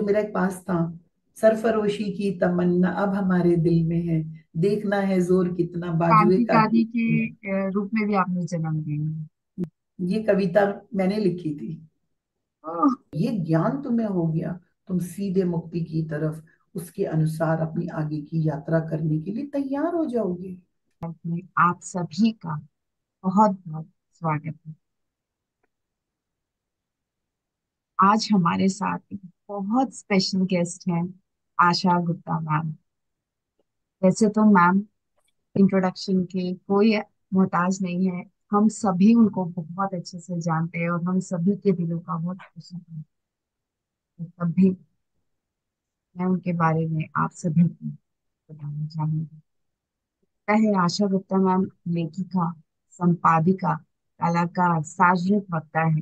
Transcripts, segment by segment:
मेरा एक पास था, सरफरोशी की तमन्ना अब हमारे दिल में है, देखना है जोर कितना बाजुए क्रांतिकारी कातिल के में है। रूप में भी आपने जन्म लिया। ये कविता मैंने लिखी थी। ओह, ये ज्ञान तुम्हें हो गया, तुम सीधे मुक्ति की तरफ उसके अनुसार अपनी आगे की यात्रा करने के लिए तैयार हो जाओगे। में आप सभी का बहुत बहुत स्वागत है। आज हमारे साथ एक बहुत स्पेशल गेस्ट हैं, आशा गुप्ता मैम। वैसे तो मैम इंट्रोडक्शन के कोई मोहताज नहीं है। हम सभी उनको बहुत अच्छे से जानते हैं और हम सभी के दिलों का बहुत खुशी है। तब भी मैं उनके बारे में आप सभी को बताना चाहूंगी। है आशा गुप्ता मैम लेखिका, संपादिका, कलाकार, सार्वजनिक वक्ता है।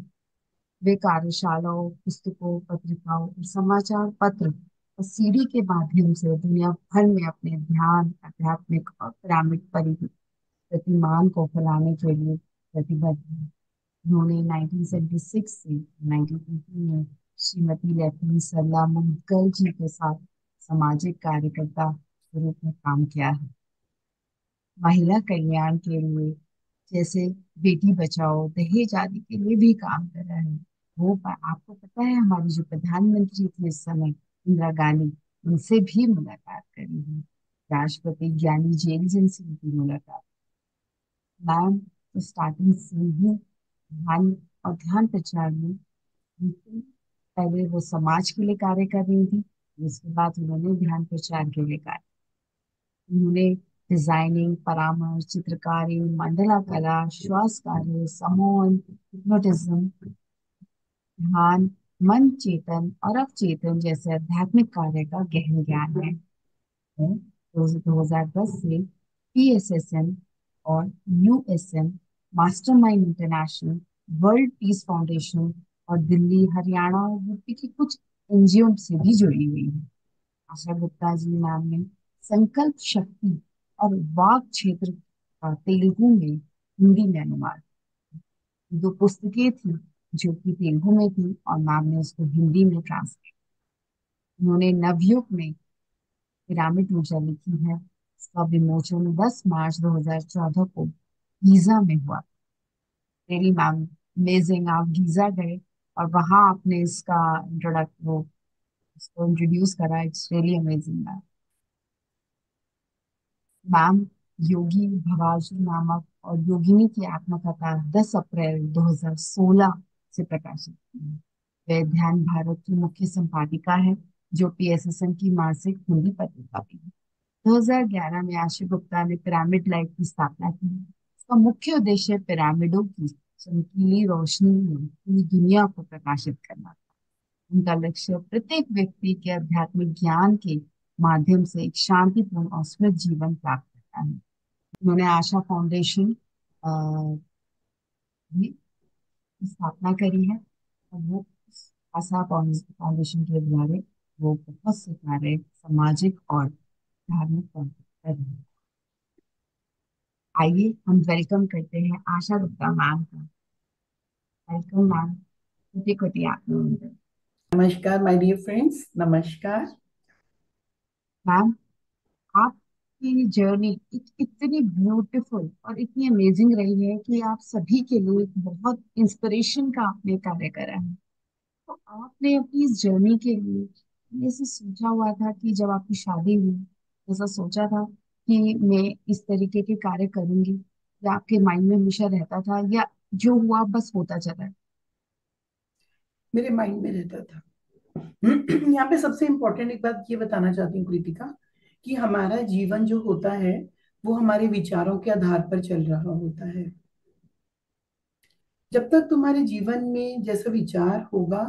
वे कार्यशालाओं, पुस्तकों, पत्रिकाओं और समाचार पत्र और सीडी के माध्यम से दुनिया भर में अपने ध्यान, आध्यात्मिक और पिरामिड प्रतिमान को फैलाने के लिए प्रतिबद्ध है। उन्होंने 1976 से 1980 में श्रीमती लेफ्टिनेंट सरला मुद्गल जी के साथ सामाजिक कार्यकर्ता के रूप में काम किया है। महिला कल्याण के लिए, जैसे बेटी बचाओ, दहेज आदि के लिए भी काम कर रहा है। आपको पता है हमारी जो प्रधानमंत्री थी इस समय, इंदिरा गांधी, उनसे भी मुलाकात करी है। राष्ट्रपति ज्ञानी जेल जिनसे भी मुलाकात। मैम तो स्टार्टिंग से ही ध्यान प्रचार में, लेकिन पहले वो समाज के लिए कार्य कर रही थी, उसके बाद उन्होंने ध्यान प्रचार के लिए कार्य। उन्होंने डिजाइनिंग, परामर्श, चित्रकारी, मंडला कला, श्वास कार्य, समोन, हिप्नोटिज्म, ध्यान, मन चेतन और अवचेतन जैसे आध्यात्मिक कार्य का गहन ज्ञान है। 2010 से PSSM और USM, mastermind international, world peace foundation और दिल्ली, हरियाणा और यूपी की कुछ एनजीओ से भी जुड़ी हुई है। आशा गुप्ता जी मैम ने संकल्प शक्ति और वाक क्षेत्र का तेलुगु में, हिंदी में अनुवाद, दो पुस्तकें थी जो कि तेलुगु में थी और मैम ने उसको हिंदी में ट्रांसलेट। उन्होंने नवयुग में पिरामिड ऊर्जा लिखी है। इसका विमोचन 10 मार्च 2014 को गीजा में हुआ। रियली मैम अमेजिंग, आप गीजा गए और वहां आपने इसका इंट्रोडक्ट वो इसको इंट्रोड्यूस करा। It's really amazing ma'am. Ma'am योगी भवाजू नामक और योगिनी की आत्मकथा 10 अप्रैल 2016 से प्रकाशित हुई है। वे ध्यान भारत की मुख्य संपादिका है, जो PSSM की मासिक हिंदी पत्रिका भी है। 2011 में आशा गुप्ता ने पिरामिड लाइट की स्थापना की। इसका मुख्य उद्देश्य पिरामिडों की चमकीली रोशनी में पूरी दुनिया को प्रकाशित करना था। उनका लक्ष्य प्रत्येक व्यक्ति के आध्यात्मिक ज्ञान के माध्यम से एक शांतिपूर्ण और स्वस्थ जीवन प्राप्त करना है। उन्होंने आशा फाउंडेशन की स्थापना करी है और वो आशा फाउंडेशन के द्वारा वो बहुत से कार्य सामाजिक और धार्मिक कार्य कर रहे हैं। आइए हम वेलकम करते हैं आशा गुप्ता मैम का। वेलकम मैम, कोटि कोटि आपने। नमस्कार माय डियर फ्रेंड्स, नमस्कार। मैम आपकी जर्नी इतनी ब्यूटीफुल और इतनी अमेजिंग रही है कि आप सभी के लिए एक बहुत इंस्पिरेशन का आपने कार्य करा है। तो आपने अपनी इस जर्नी के लिए ऐसे सोचा हुआ था कि जब आपकी शादी हुई, ऐसा सोचा था कि मैं इस तरीके के कार्य करूंगी, या आपके माइंड में हमेशा रहता था, या जो हुआ बस होता चला? मेरे माइंड में रहता था। यहाँ पे सबसे इम्पोर्टेंट एक बात ये बताना चाहती हूँ कृतिका, कि हमारा जीवन जो होता है वो हमारे विचारों के आधार पर चल रहा होता है। जब तक तुम्हारे जीवन में जैसा विचार होगा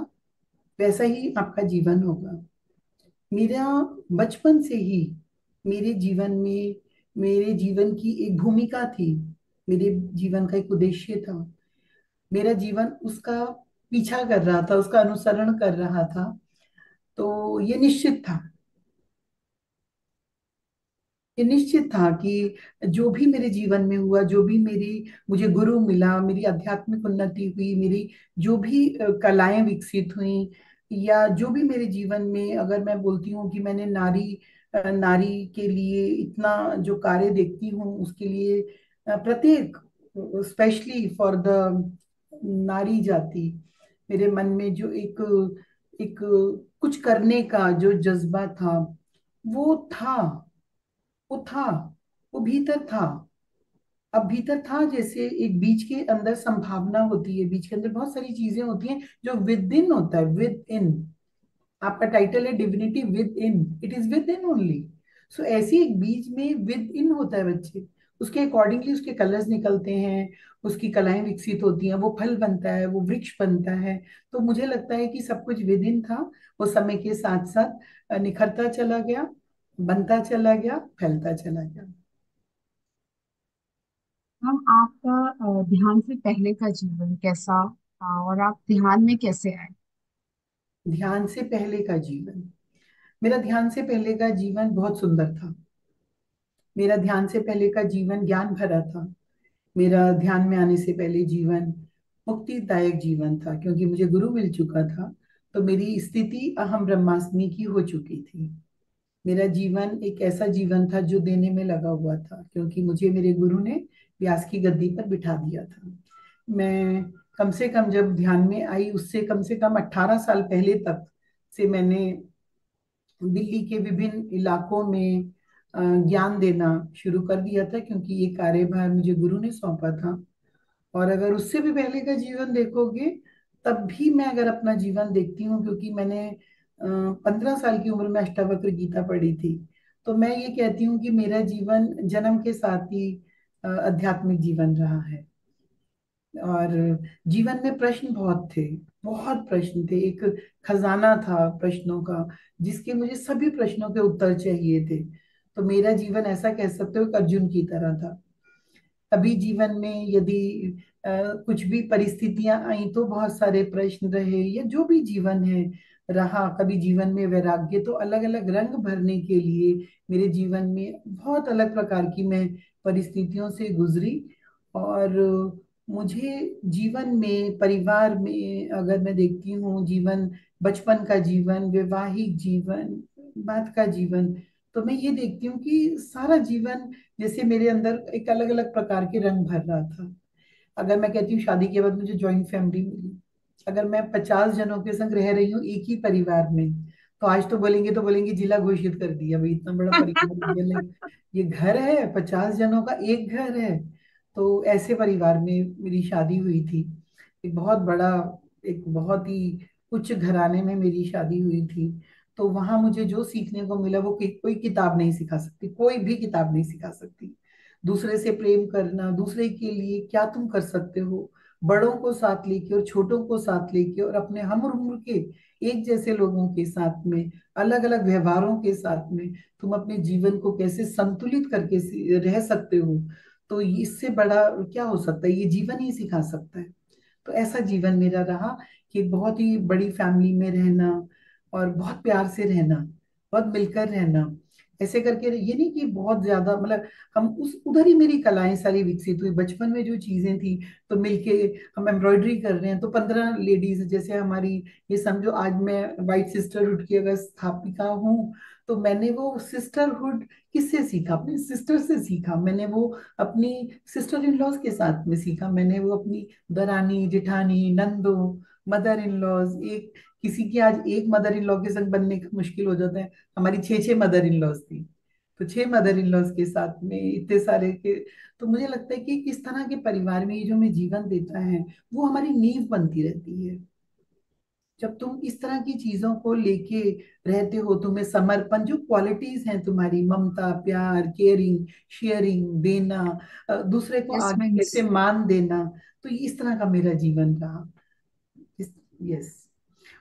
वैसा ही आपका जीवन होगा। मेरा बचपन से ही मेरे जीवन में मेरे जीवन की एक भूमिका थी, मेरे जीवन का एक उद्देश्य था। मेरा जीवन उसका पीछा कर रहा था, उसका अनुसरण कर रहा था। तो ये निश्चित था कि जो भी मेरे जीवन में हुआ, जो भी मेरी मुझे गुरु मिला, मेरी आध्यात्मिक उन्नति हुई, मेरी जो भी कलाएं विकसित हुई, या जो भी मेरे जीवन में, अगर मैं बोलती हूँ कि मैंने नारी के लिए इतना जो कार्य देखती हूँ, उसके लिए प्रत्येक, स्पेशली फॉर द नारी जाति, मेरे मन में जो एक एक कुछ करने का जो जज्बा था, वो था, वो था, वो भीतर था। अब भीतर था, जैसे एक बीज के अंदर संभावना होती है, बीज के अंदर बहुत सारी चीजें होती हैं जो विद इन होता है, विद इन। आपका टाइटल है divinity within, it is within only. So ऐसी एक बीज में विद इन होता है बच्चे, उसके अकॉर्डिंगली उसके कलर्स निकलते हैं, उसकी कलाएं विकसित होती हैं, वो फल बनता है, वो वृक्ष बनता है। तो मुझे लगता है कि सब कुछ विद इन था। वो समय के साथ साथ निखरता चला गया, बनता चला गया, फैलता चला गया। हम आपका ध्यान से पहले का जीवन कैसा था और आप ध्यान में कैसे आए? ध्यान से पहले का जीवन, मेरा ध्यान से पहले का जीवन बहुत सुंदर था। मेरा ध्यान से पहले का जीवन ज्ञान भरा था। मेरा ध्यान में आने से पहले जीवन मुक्तिदायक जीवन था, क्योंकि मुझे गुरु मिल चुका था। तो मेरी स्थिति अहम ब्रह्मास्मि की हो चुकी थी। मेरा जीवन एक ऐसा जीवन था जो देने में लगा हुआ था, क्योंकि मुझे मेरे गुरु ने व्यास की गद्दी पर बिठा दिया था। मैं कम से कम जब ध्यान में आई, उससे कम से कम 18 साल पहले तक से मैंने दिल्ली के विभिन्न इलाकों में ज्ञान देना शुरू कर दिया था, क्योंकि ये कार्यभार मुझे गुरु ने सौंपा था। और अगर उससे भी पहले का जीवन देखोगे, तब भी मैं अगर अपना जीवन देखती हूँ, क्योंकि मैंने 15 साल की उम्र में अष्टावक्र गीता पढ़ी थी, तो मैं ये कहती हूँ कि मेरा जीवन जन्म के साथ ही आध्यात्मिक जीवन रहा है। और जीवन में प्रश्न बहुत थे, बहुत प्रश्न थे, एक खजाना था प्रश्नों का, जिसके मुझे सभी प्रश्नों के उत्तर चाहिए थे। तो मेरा जीवन ऐसा कह सकते हो कि अर्जुन की तरह था। कभी जीवन में यदि कुछ भी परिस्थितियां आई तो बहुत सारे प्रश्न रहे, या जो भी जीवन है रहा, कभी जीवन में वैराग्य, तो अलग अलग रंग भरने के लिए मेरे जीवन में बहुत अलग प्रकार की मैं परिस्थितियों से गुजरी। और मुझे जीवन में, परिवार में अगर मैं देखती हूँ, जीवन, बचपन का जीवन, वैवाहिक जीवन, बाद का जीवन, तो मैं ये देखती हूँ कि सारा जीवन जैसे मेरे अंदर एक अलग अलग प्रकार के रंग भर रहा था। अगर मैं कहती हूँ शादी के बाद मुझे जॉइंट फैमिली मिली, अगर मैं 50 जनों के संग रह रही हूँ एक ही परिवार में, तो आज तो बोलेंगे जिला घोषित कर दिया भाई, इतना बड़ा परिवार हो गया। नहीं, ये घर है, 50 जनों का एक घर है। तो ऐसे परिवार में मेरी शादी हुई थी। एक बहुत बड़ा, एक बहुत ही उच्च घराने में मेरी शादी हुई थी। तो वहां मुझे जो सीखने को मिला वो कोई किताब नहीं सिखा सकती, कोई भी किताब नहीं सिखा सकती। दूसरे से प्रेम करना, दूसरे के लिए क्या तुम कर सकते हो, बड़ों को साथ लेके और छोटों को साथ लेके, और अपने हम उम्र के एक जैसे लोगों के साथ में, अलग अलग व्यवहारों के साथ में तुम अपने जीवन को कैसे संतुलित करके रह सकते हो। तो इससे बड़ा क्या हो सकता है, ये जीवन ही सिखा सकता है। तो ऐसा जीवन मेरा रहा कि बहुत ही बड़ी फैमिली में रहना, और बहुत प्यार से रहना, बहुत मिलकर रहना, ऐसे करके। ये नहीं कि बहुत ज्यादा, मतलब हम उस उधर ही मेरी कलाएं सारी विकसित हुई बचपन में, जो चीजें थी। तो मिलके हम एम्ब्रॉयडरी कर रहे हैं, तो 15 लेडीज जैसे हमारी, ये समझो आज मैं वाइट सिस्टरहुड की अगर स्थापिका हूँ, तो मैंने वो सिस्टरहुड किससे सीखा, अपनी सिस्टर से सीखा। मैंने वो अपनी सिस्टर इन लॉज के साथ में सीखा। मैंने वो अपनी दरानी जेठानी नंदो, मदर इन लॉज, एक किसी की आज एक मदर इन लॉ के संग बनने का मुश्किल हो जाता है, हमारी 6 6 मदर इन लॉज थी। तो 6 मदर इन लॉज के साथ में इतने सारे के। तो मुझे लगता है कि किस तरह के परिवार में ये जो हमें जीवन देता है, वो हमारी नींव बनती रहती है। जब तुम इस तरह की चीजों को लेके रहते हो, तुम्हें समर्पण, जो क्वालिटीज हैं तुम्हारी, ममता, प्यार, केयरिंग, शेयरिंग, देना, दूसरे को यस आगे मीन्स कैसे मान देना। तो ये इस तरह का मेरा जीवन रहा। यस।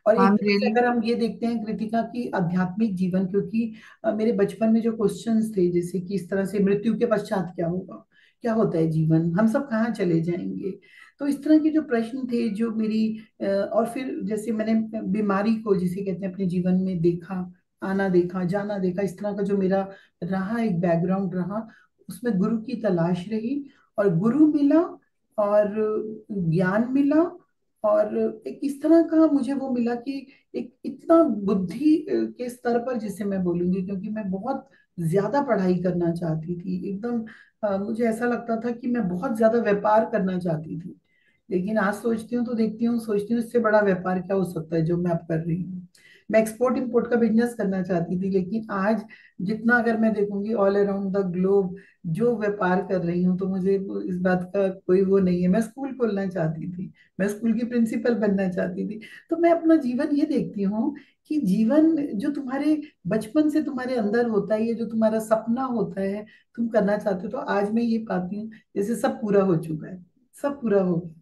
और आई एक एम तरह से रियली अगर हम ये देखते हैं कृतिका की आध्यात्मिक जीवन, क्योंकि मेरे बचपन में जो क्वेश्चंस थे, जैसे कि इस तरह से मृत्यु के पश्चात क्या होगा, क्या होता है जीवन, हम सब कहाँ चले जाएंगे, तो इस तरह के जो प्रश्न थे जो मेरी और फिर जैसे मैंने बीमारी को, जिसे कहते हैं, अपने जीवन में देखा, आना देखा, जाना देखा, इस तरह का जो मेरा रहा, एक बैकग्राउंड रहा, उसमें गुरु की तलाश रही, और गुरु मिला, और ज्ञान मिला, और एक इस तरह का मुझे वो मिला कि एक इतना बुद्धि के स्तर पर, जिसे मैं बोलूंगी, क्योंकि मैं बहुत ज्यादा पढ़ाई करना चाहती थी एकदम। मुझे ऐसा लगता था कि मैं बहुत ज्यादा व्यापार करना चाहती थी। लेकिन आज सोचती हूँ तो देखती हूँ, सोचती हूँ इससे बड़ा व्यापार क्या हो सकता है जो मैं अब कर रही हूँ। मैं एक्सपोर्ट इंपोर्ट का बिजनेस करना चाहती थी, लेकिन आज जितना अगर मैं देखूंगी ऑल अराउंड द ग्लोब जो व्यापार कर रही हूँ, तो मुझे इस बात का कोई वो नहीं है। मैं स्कूल खोलना चाहती थी, मैं स्कूल की प्रिंसिपल बनना चाहती थी। तो मैं अपना जीवन ये देखती हूँ कि जीवन जो तुम्हारे बचपन से तुम्हारे अंदर होता है, ये जो तुम्हारा सपना होता है, तुम करना चाहते हो, तो आज मैं ये पाती हूँ जैसे सब पूरा हो चुका है, सब पूरा हो गया।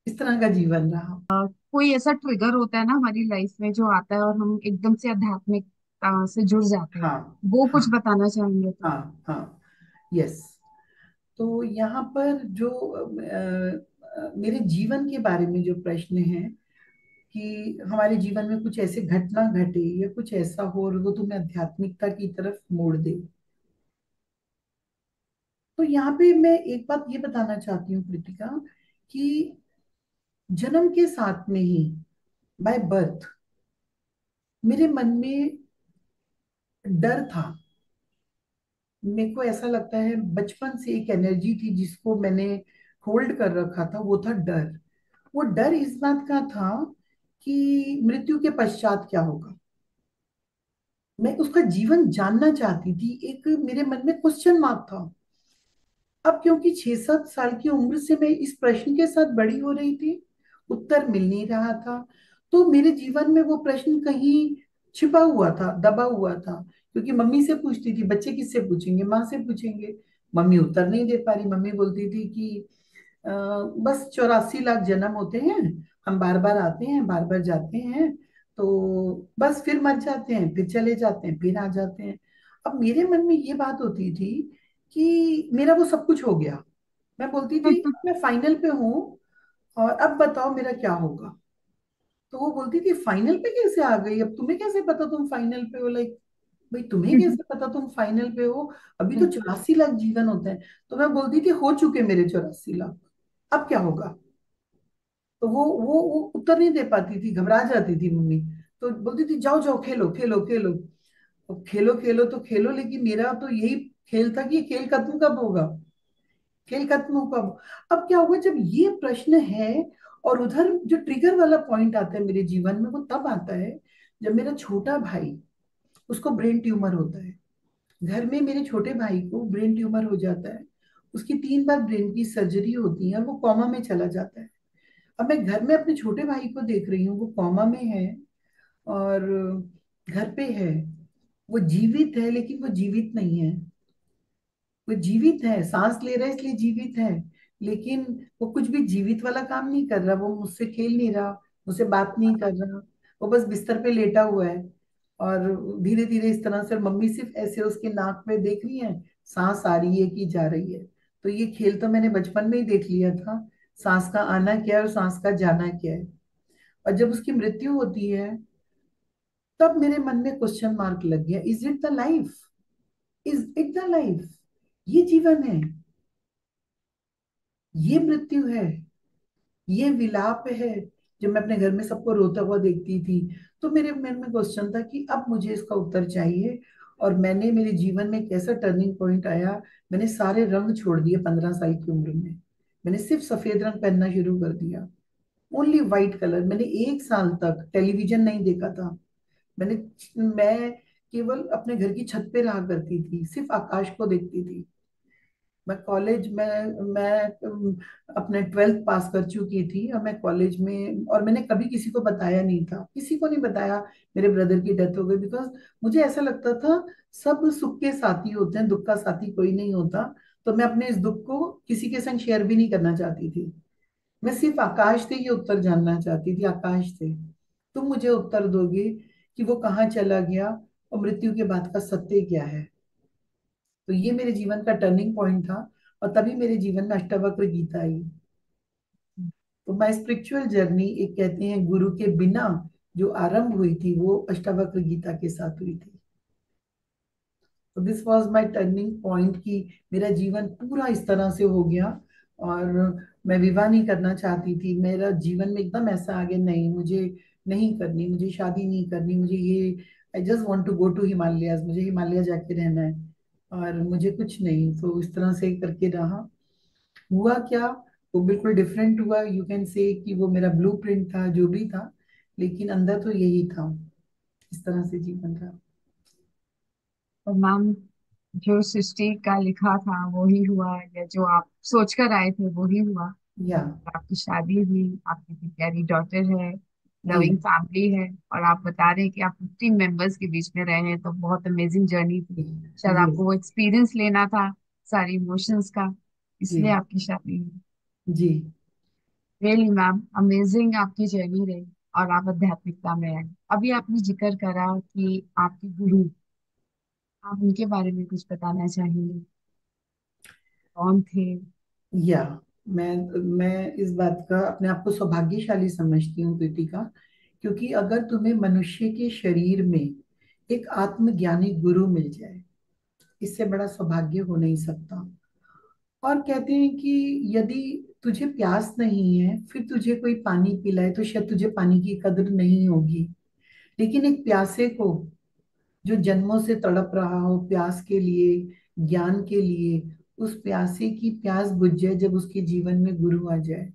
इस तरह का जीवन रहा। कोई ऐसा ट्रिगर होता है ना हमारी लाइफ में जो आता है और हम एकदम से आध्यात्मिकता से जुड़ जाते हैं, हाँ, वो कुछ हाँ, बताना चाहेंगे तो? हाँ, हाँ, यस। तो यहाँ पर जो मेरे जीवन के बारे में जो प्रश्न है कि हमारे जीवन में कुछ ऐसे घटना घटे या कुछ ऐसा हो और वो तुम्हें आध्यात्मिकता की तरफ मोड़ दे, तो यहाँ पे मैं एक बात ये बताना चाहती हूँ कृतिका, कि जन्म के साथ में ही, बाय बर्थ, मेरे मन में डर था। मेरे को ऐसा लगता है बचपन से एक एनर्जी थी जिसको मैंने होल्ड कर रखा था, वो था डर। वो डर इस बात का था कि मृत्यु के पश्चात क्या होगा। मैं उसका जीवन जानना चाहती थी, एक मेरे मन में क्वेश्चन मार्क था। अब क्योंकि 6-7 साल की उम्र से मैं इस प्रश्न के साथ बड़ी हो रही थी, उत्तर मिल नहीं रहा था, तो मेरे जीवन में वो प्रश्न कहीं छिपा हुआ था, दबा हुआ था। क्योंकि मम्मी से पूछती थी, बच्चे किससे पूछेंगे, माँ से पूछेंगे। मम्मी उत्तर नहीं दे पा रही। मम्मी बोलती थी कि बस 84 लाख जन्म होते हैं, हम बार बार आते हैं, बार बार जाते हैं, तो बस फिर मर जाते हैं, फिर चले जाते हैं, फिर आ जाते हैं। अब मेरे मन में ये बात होती थी कि मेरा वो सब कुछ हो गया। मैं बोलती थी अब मैं फाइनल पे हूँ, और अब बताओ मेरा क्या होगा। तो वो बोलती थी फाइनल पे कैसे आ गई, अब तुम्हें कैसे पता तुम फाइनल पे हो, लाइक भाई तुम्हें कैसे पता तुम फाइनल पे हो, अभी तो 84 लाख जीवन होते हैं। तो मैं बोलती थी हो चुके मेरे 84 लाख, अब क्या होगा। तो वो उत्तर नहीं दे पाती थी, घबरा जाती थी मम्मी। तो बोलती थी जाओ जाओ खेलो खेलो खेलो। अब खेलो खेलो तो खेलो, लेकिन मेरा तो यही खेल था कि ये खेल खत्म कब होगा, खेल खत्म हो कब। अब क्या हुआ जब ये प्रश्न है, और उधर जो ट्रिगर वाला पॉइंट आता है मेरे जीवन में, वो तब आता है जब मेरा छोटा भाई, उसको ब्रेन ट्यूमर होता है। घर में मेरे छोटे भाई को ब्रेन ट्यूमर हो जाता है। उसकी 3 बार ब्रेन की सर्जरी होती है और वो कॉमा में चला जाता है। अब मैं घर में अपने छोटे भाई को देख रही हूँ, वो कॉमा में है और घर पे है। वो जीवित है लेकिन वो जीवित नहीं है। वो जीवित है, सांस ले रहा है इसलिए जीवित है, लेकिन वो कुछ भी जीवित वाला काम नहीं कर रहा। वो मुझसे खेल नहीं रहा, मुझसे बात नहीं कर रहा। वो बस बिस्तर पे लेटा हुआ है, और धीरे धीरे इस तरह से मम्मी सिर्फ ऐसे उसके नाक में देख रही है, सांस आ रही है कि जा रही है। तो ये खेल तो मैंने बचपन में ही देख लिया था, सांस का आना क्या है और सांस का जाना क्या है। और जब उसकी मृत्यु होती है, तब मेरे मन में क्वेश्चन मार्क लग गया, is it the life, is it the life, ये जीवन है, ये मृत्यु है, ये विलाप है। जब मैं अपने घर में सबको रोता हुआ देखती थी, तो मेरे मन में क्वेश्चन था कि अब मुझे इसका उत्तर चाहिए। और मैंने, मेरे जीवन में एक ऐसा टर्निंग पॉइंट आया, मैंने सारे रंग छोड़ दिए 15 साल की उम्र में। मैंने सिर्फ सफेद रंग पहनना शुरू कर दिया, ओनली वाइट कलर। मैंने 1 साल तक टेलीविजन नहीं देखा था। मैं केवल अपने घर की छत पे रहा करती थी, सिर्फ आकाश को देखती थी। मैं कॉलेज में, मैं अपने 12th पास कर चुकी थी, और मैं कॉलेज में, और मैंने कभी किसी को बताया नहीं था, किसी को नहीं बताया मेरे ब्रदर की डेथ हो गई। बिकॉज मुझे ऐसा लगता था सब सुख के साथी होते हैं, दुख का साथी कोई नहीं होता। तो मैं अपने इस दुख को किसी के संग शेयर भी नहीं करना चाहती थी। मैं सिर्फ आकाश से ये उत्तर जानना चाहती थी, आकाश से तुम मुझे उत्तर दोगे कि वो कहाँ चला गया और मृत्यु के बाद का सत्य क्या है। तो ये मेरे जीवन का टर्निंग पॉइंट था, और तभी मेरे जीवन में अष्टावक्र गीता आई। तो माई स्पिरिचुअल जर्नी, एक कहते हैं गुरु के बिना जो आरंभ हुई थी, वो अष्टावक्र गीता के साथ हुई थी। तो this was my turning point कि मेरा जीवन पूरा इस तरह से हो गया। और मैं विवाह नहीं करना चाहती थी, मेरा जीवन में एकदम ऐसा आ गया, नहीं मुझे नहीं करनी, मुझे शादी नहीं करनी, मुझे ये, I just want to go to Himalayas, मुझे हिमालय जाके रहना है, और मुझे कुछ नहीं। तो इस तरह से करके रहा। हुआ क्या, वो बिल्कुल डिफरेंट हुआ, यू कैन से कि वो मेरा ब्लूप्रिंट था जो भी था, लेकिन अंदर तो यही था। इस तरह से जीवन रहा। और मैम, जो सृष्टि का लिखा था वो ही हुआ, या जो आप सोच कर आए थे वो ही हुआ? या आपकी शादी हुई, आपकी इतनी प्यारी डॉटर है, जी लविंग फैमिली है, और आप बता रहे हैं कि आप 15 मेंबर्स के बीच में रहे हैं, तो बहुत अमेजिंग जर्नी थी। जी शायद जी आपको वो एक्सपीरियंस लेना था, सारी इमोशंस का, जी इसलिए आपकी शादी हुई। जी रियली मैम, अमेजिंग आपकी जर्नी रही, और आप आध्यात्मिकता में आए। अभी आपने जिक्र करा कि आपके गुरु, आप उनके बारे में कुछ बताना चाहेंगे? कौन थे? या मैं मैं इस बात का अपने आप को सौभाग्यशाली समझती हूँ कृतिका, क्योंकि अगर तुम्हें मनुष्य के शरीर में एक आत्मज्ञानी गुरु मिल जाए, इससे बड़ा सौभाग्य हो नहीं सकता। और कहते हैं कि यदि तुझे प्यास नहीं है, फिर तुझे कोई पानी पिलाए, तो शायद तुझे पानी की कदर नहीं होगी। लेकिन एक प्यासे को, जो जन्मों से तड़प रहा हो प्यास के लिए, ज्ञान के लिए, उस प्यासे की प्यास बुझ जाए जब उसके जीवन में गुरु आ जाए।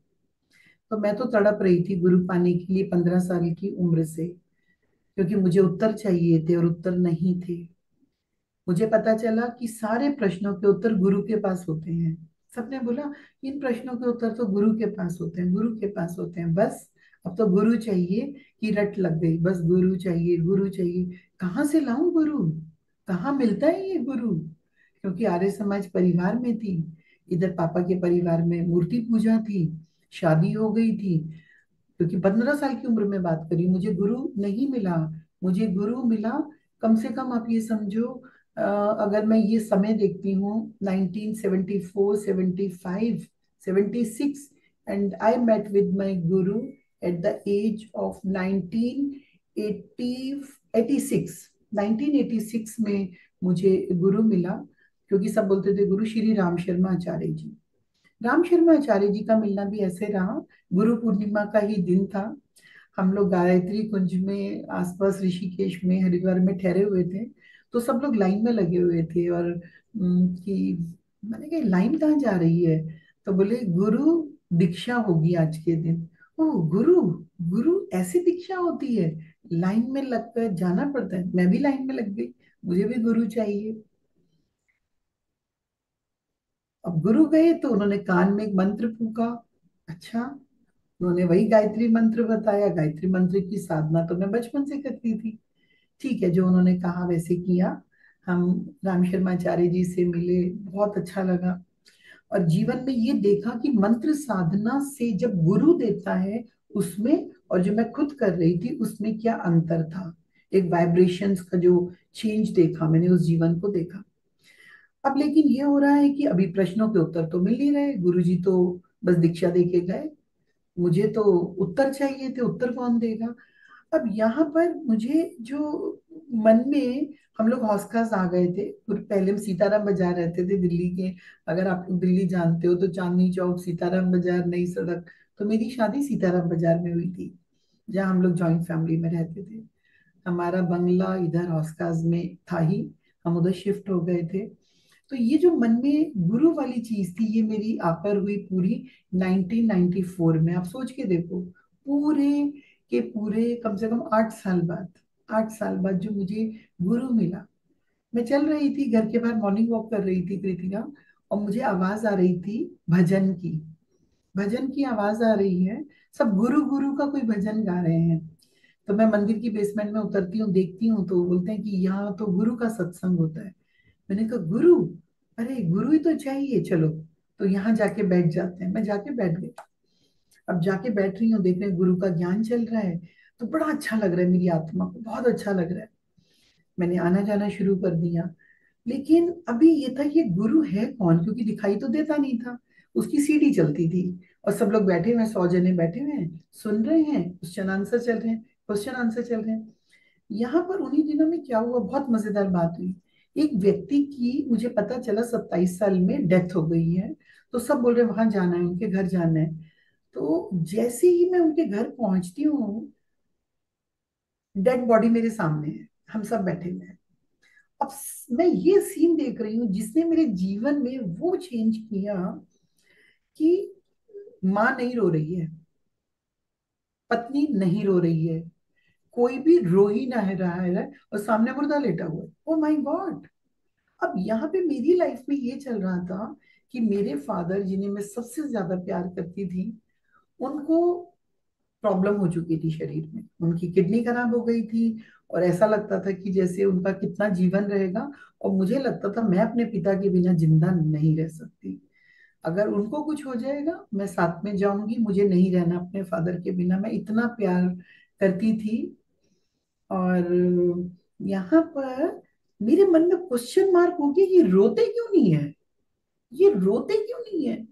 तो मैं तो तड़प रही थी गुरु पाने के लिए 15 साल की उम्र से, क्योंकि मुझे उत्तर चाहिए थे और उत्तर नहीं थे। मुझे पता चला कि सारे प्रश्नों के उत्तर गुरु के पास होते हैं। सबने बोला इन प्रश्नों के उत्तर तो गुरु के पास होते हैं, गुरु के पास होते हैं, बस अब तो गुरु चाहिए। कि रट लग गई, बस गुरु चाहिए, गुरु चाहिए। कहाँ से लाऊं गुरु, कहाँ मिलता है ये गुरु? क्योंकि आर्य समाज परिवार में थी, इधर पापा के परिवार में मूर्ति पूजा थी, शादी हो गई थी, क्योंकि 15 साल की उम्र में बात करी, मुझे गुरु नहीं मिला। मुझे गुरु मिला, कम से कम आप ये समझो, अगर मैं ये समय देखती हूँ, 1974, 75, 76, and I met with my guru at the age of 1980, 86, 1986 में मुझे गुरु मिला। क्योंकि सब बोलते थे गुरु श्री राम शर्मा आचार्य जी। राम शर्मा आचार्य जी का मिलना भी ऐसे रहा, गुरु पूर्णिमा का ही दिन था। हम लोग गायत्री कुंज में आसपास ऋषिकेश में हरिद्वार में ठहरे हुए थे। तो सब लोग लाइन में लगे हुए थे, और कि मैंने कहा लाइन कहाँ जा रही है? तो बोले गुरु दीक्षा होगी आज के दिन। ओह गुरु, गुरु ऐसी दीक्षा होती है? लाइन में लगकर जाना पड़ता है। मैं भी लाइन में लग गई, मुझे भी गुरु चाहिए। अब गुरु गए तो उन्होंने कान में एक मंत्र फूका। अच्छा, उन्होंने वही गायत्री मंत्र बताया। गायत्री मंत्र की साधना तो मैं बचपन से करती थी। ठीक है, जो उन्होंने कहा वैसे किया। हम राम शर्माचार्य जी से मिले, बहुत अच्छा लगा। और जीवन में ये देखा कि मंत्र साधना से जब गुरु देता है उसमें, और जो मैं खुद कर रही थी उसमें क्या अंतर था। एक वाइब्रेशंस का जो चेंज देखा मैंने, उस जीवन को देखा। अब लेकिन ये हो रहा है कि अभी प्रश्नों के उत्तर तो मिल नहीं रहे, गुरुजी तो बस दीक्षा दे के गए। मुझे तो उत्तर चाहिए थे, उत्तर कौन देगा? अब यहाँ पर मुझे जो मन में, हम लोग हौस खास आ गए थे। पहले हम सीताराम बाजार रहते थे दिल्ली के, अगर आप लोग दिल्ली जानते हो तो चांदनी चौक, सीताराम बाजार, नई सड़क। तो मेरी शादी सीताराम बाजार में हुई थी, जहाँ हम लोग जॉइंट फैमिली में रहते थे। हमारा बंगला इधर हौस खास में था ही, हम उधर शिफ्ट हो गए थे। तो ये जो मन में गुरु वाली चीज थी, ये मेरी आकर हुई पूरी 1994 में। आप सोच के देखो, पूरे के पूरे कम से कम 8 साल बाद, 8 साल बाद जो मुझे गुरु मिला। मैं चल रही थी घर के बाहर, मॉर्निंग वॉक कर रही थी कृतिका, और मुझे आवाज आ रही थी भजन की। भजन की आवाज आ रही है, सब गुरु गुरु का कोई भजन गा रहे हैं। तो मैं मंदिर की बेसमेंट में उतरती हूँ, देखती हूँ, तो बोलते हैं कि यहाँ तो गुरु का सत्संग होता है। मैंने कहा गुरु, अरे गुरु ही तो चाहिए, चलो तो यहाँ जाके बैठ जाते हैं। मैं जाके बैठ गई। अब जाके बैठ रही हूँ, देख रहे हैं गुरु का ज्ञान चल रहा है, तो बड़ा अच्छा लग रहा है, मेरी आत्मा को बहुत अच्छा लग रहा है। मैंने आना जाना शुरू कर दिया। लेकिन अभी ये था कि ये गुरु है कौन, क्योंकि दिखाई तो देता नहीं था। उसकी सीढ़ी चलती थी, और सब लोग बैठे हुए हैं, 100 जने बैठे हुए हैं, सुन रहे हैं, क्वेश्चन आंसर चल रहे हैं, क्वेश्चन आंसर चल रहे हैं। यहाँ पर उन्हीं दिनों में क्या हुआ, बहुत मजेदार बात हुई। एक व्यक्ति की मुझे पता चला 27 साल में डेथ हो गई है। तो सब बोल रहे वहां जाना है, उनके घर जाना है। तो जैसे ही मैं उनके घर पहुंचती हूँ, डेड बॉडी मेरे सामने है, हम सब बैठे हुए हैं। अब मैं ये सीन देख रही हूँ जिसने मेरे जीवन में वो चेंज किया कि माँ नहीं रो रही है, पत्नी नहीं रो रही है, कोई भी रो ही ना है रहा है, और सामने मुर्दा लेटा हुआ है। Oh my God. अब यहाँ पे मेरी लाइफ में ये चल रहा था कि मेरे फादर, जिन्हें मैं सबसे ज्यादा प्यार करती थी, उनको प्रॉब्लम हो चुकी थी शरीर में, उनकी किडनी खराब हो गई थी। और ऐसा लगता था कि जैसे उनका कितना जीवन रहेगा। और मुझे लगता था मैं अपने पिता के बिना जिंदा नहीं रह सकती। अगर उनको कुछ हो जाएगा मैं साथ में जाऊंगी, मुझे नहीं रहना अपने फादर के बिना। मैं इतना प्यार करती थी। और यहाँ पर मेरे मन में क्वेश्चन मार्क हो गया, ये रोते क्यों नहीं है, ये रोते क्यों नहीं है।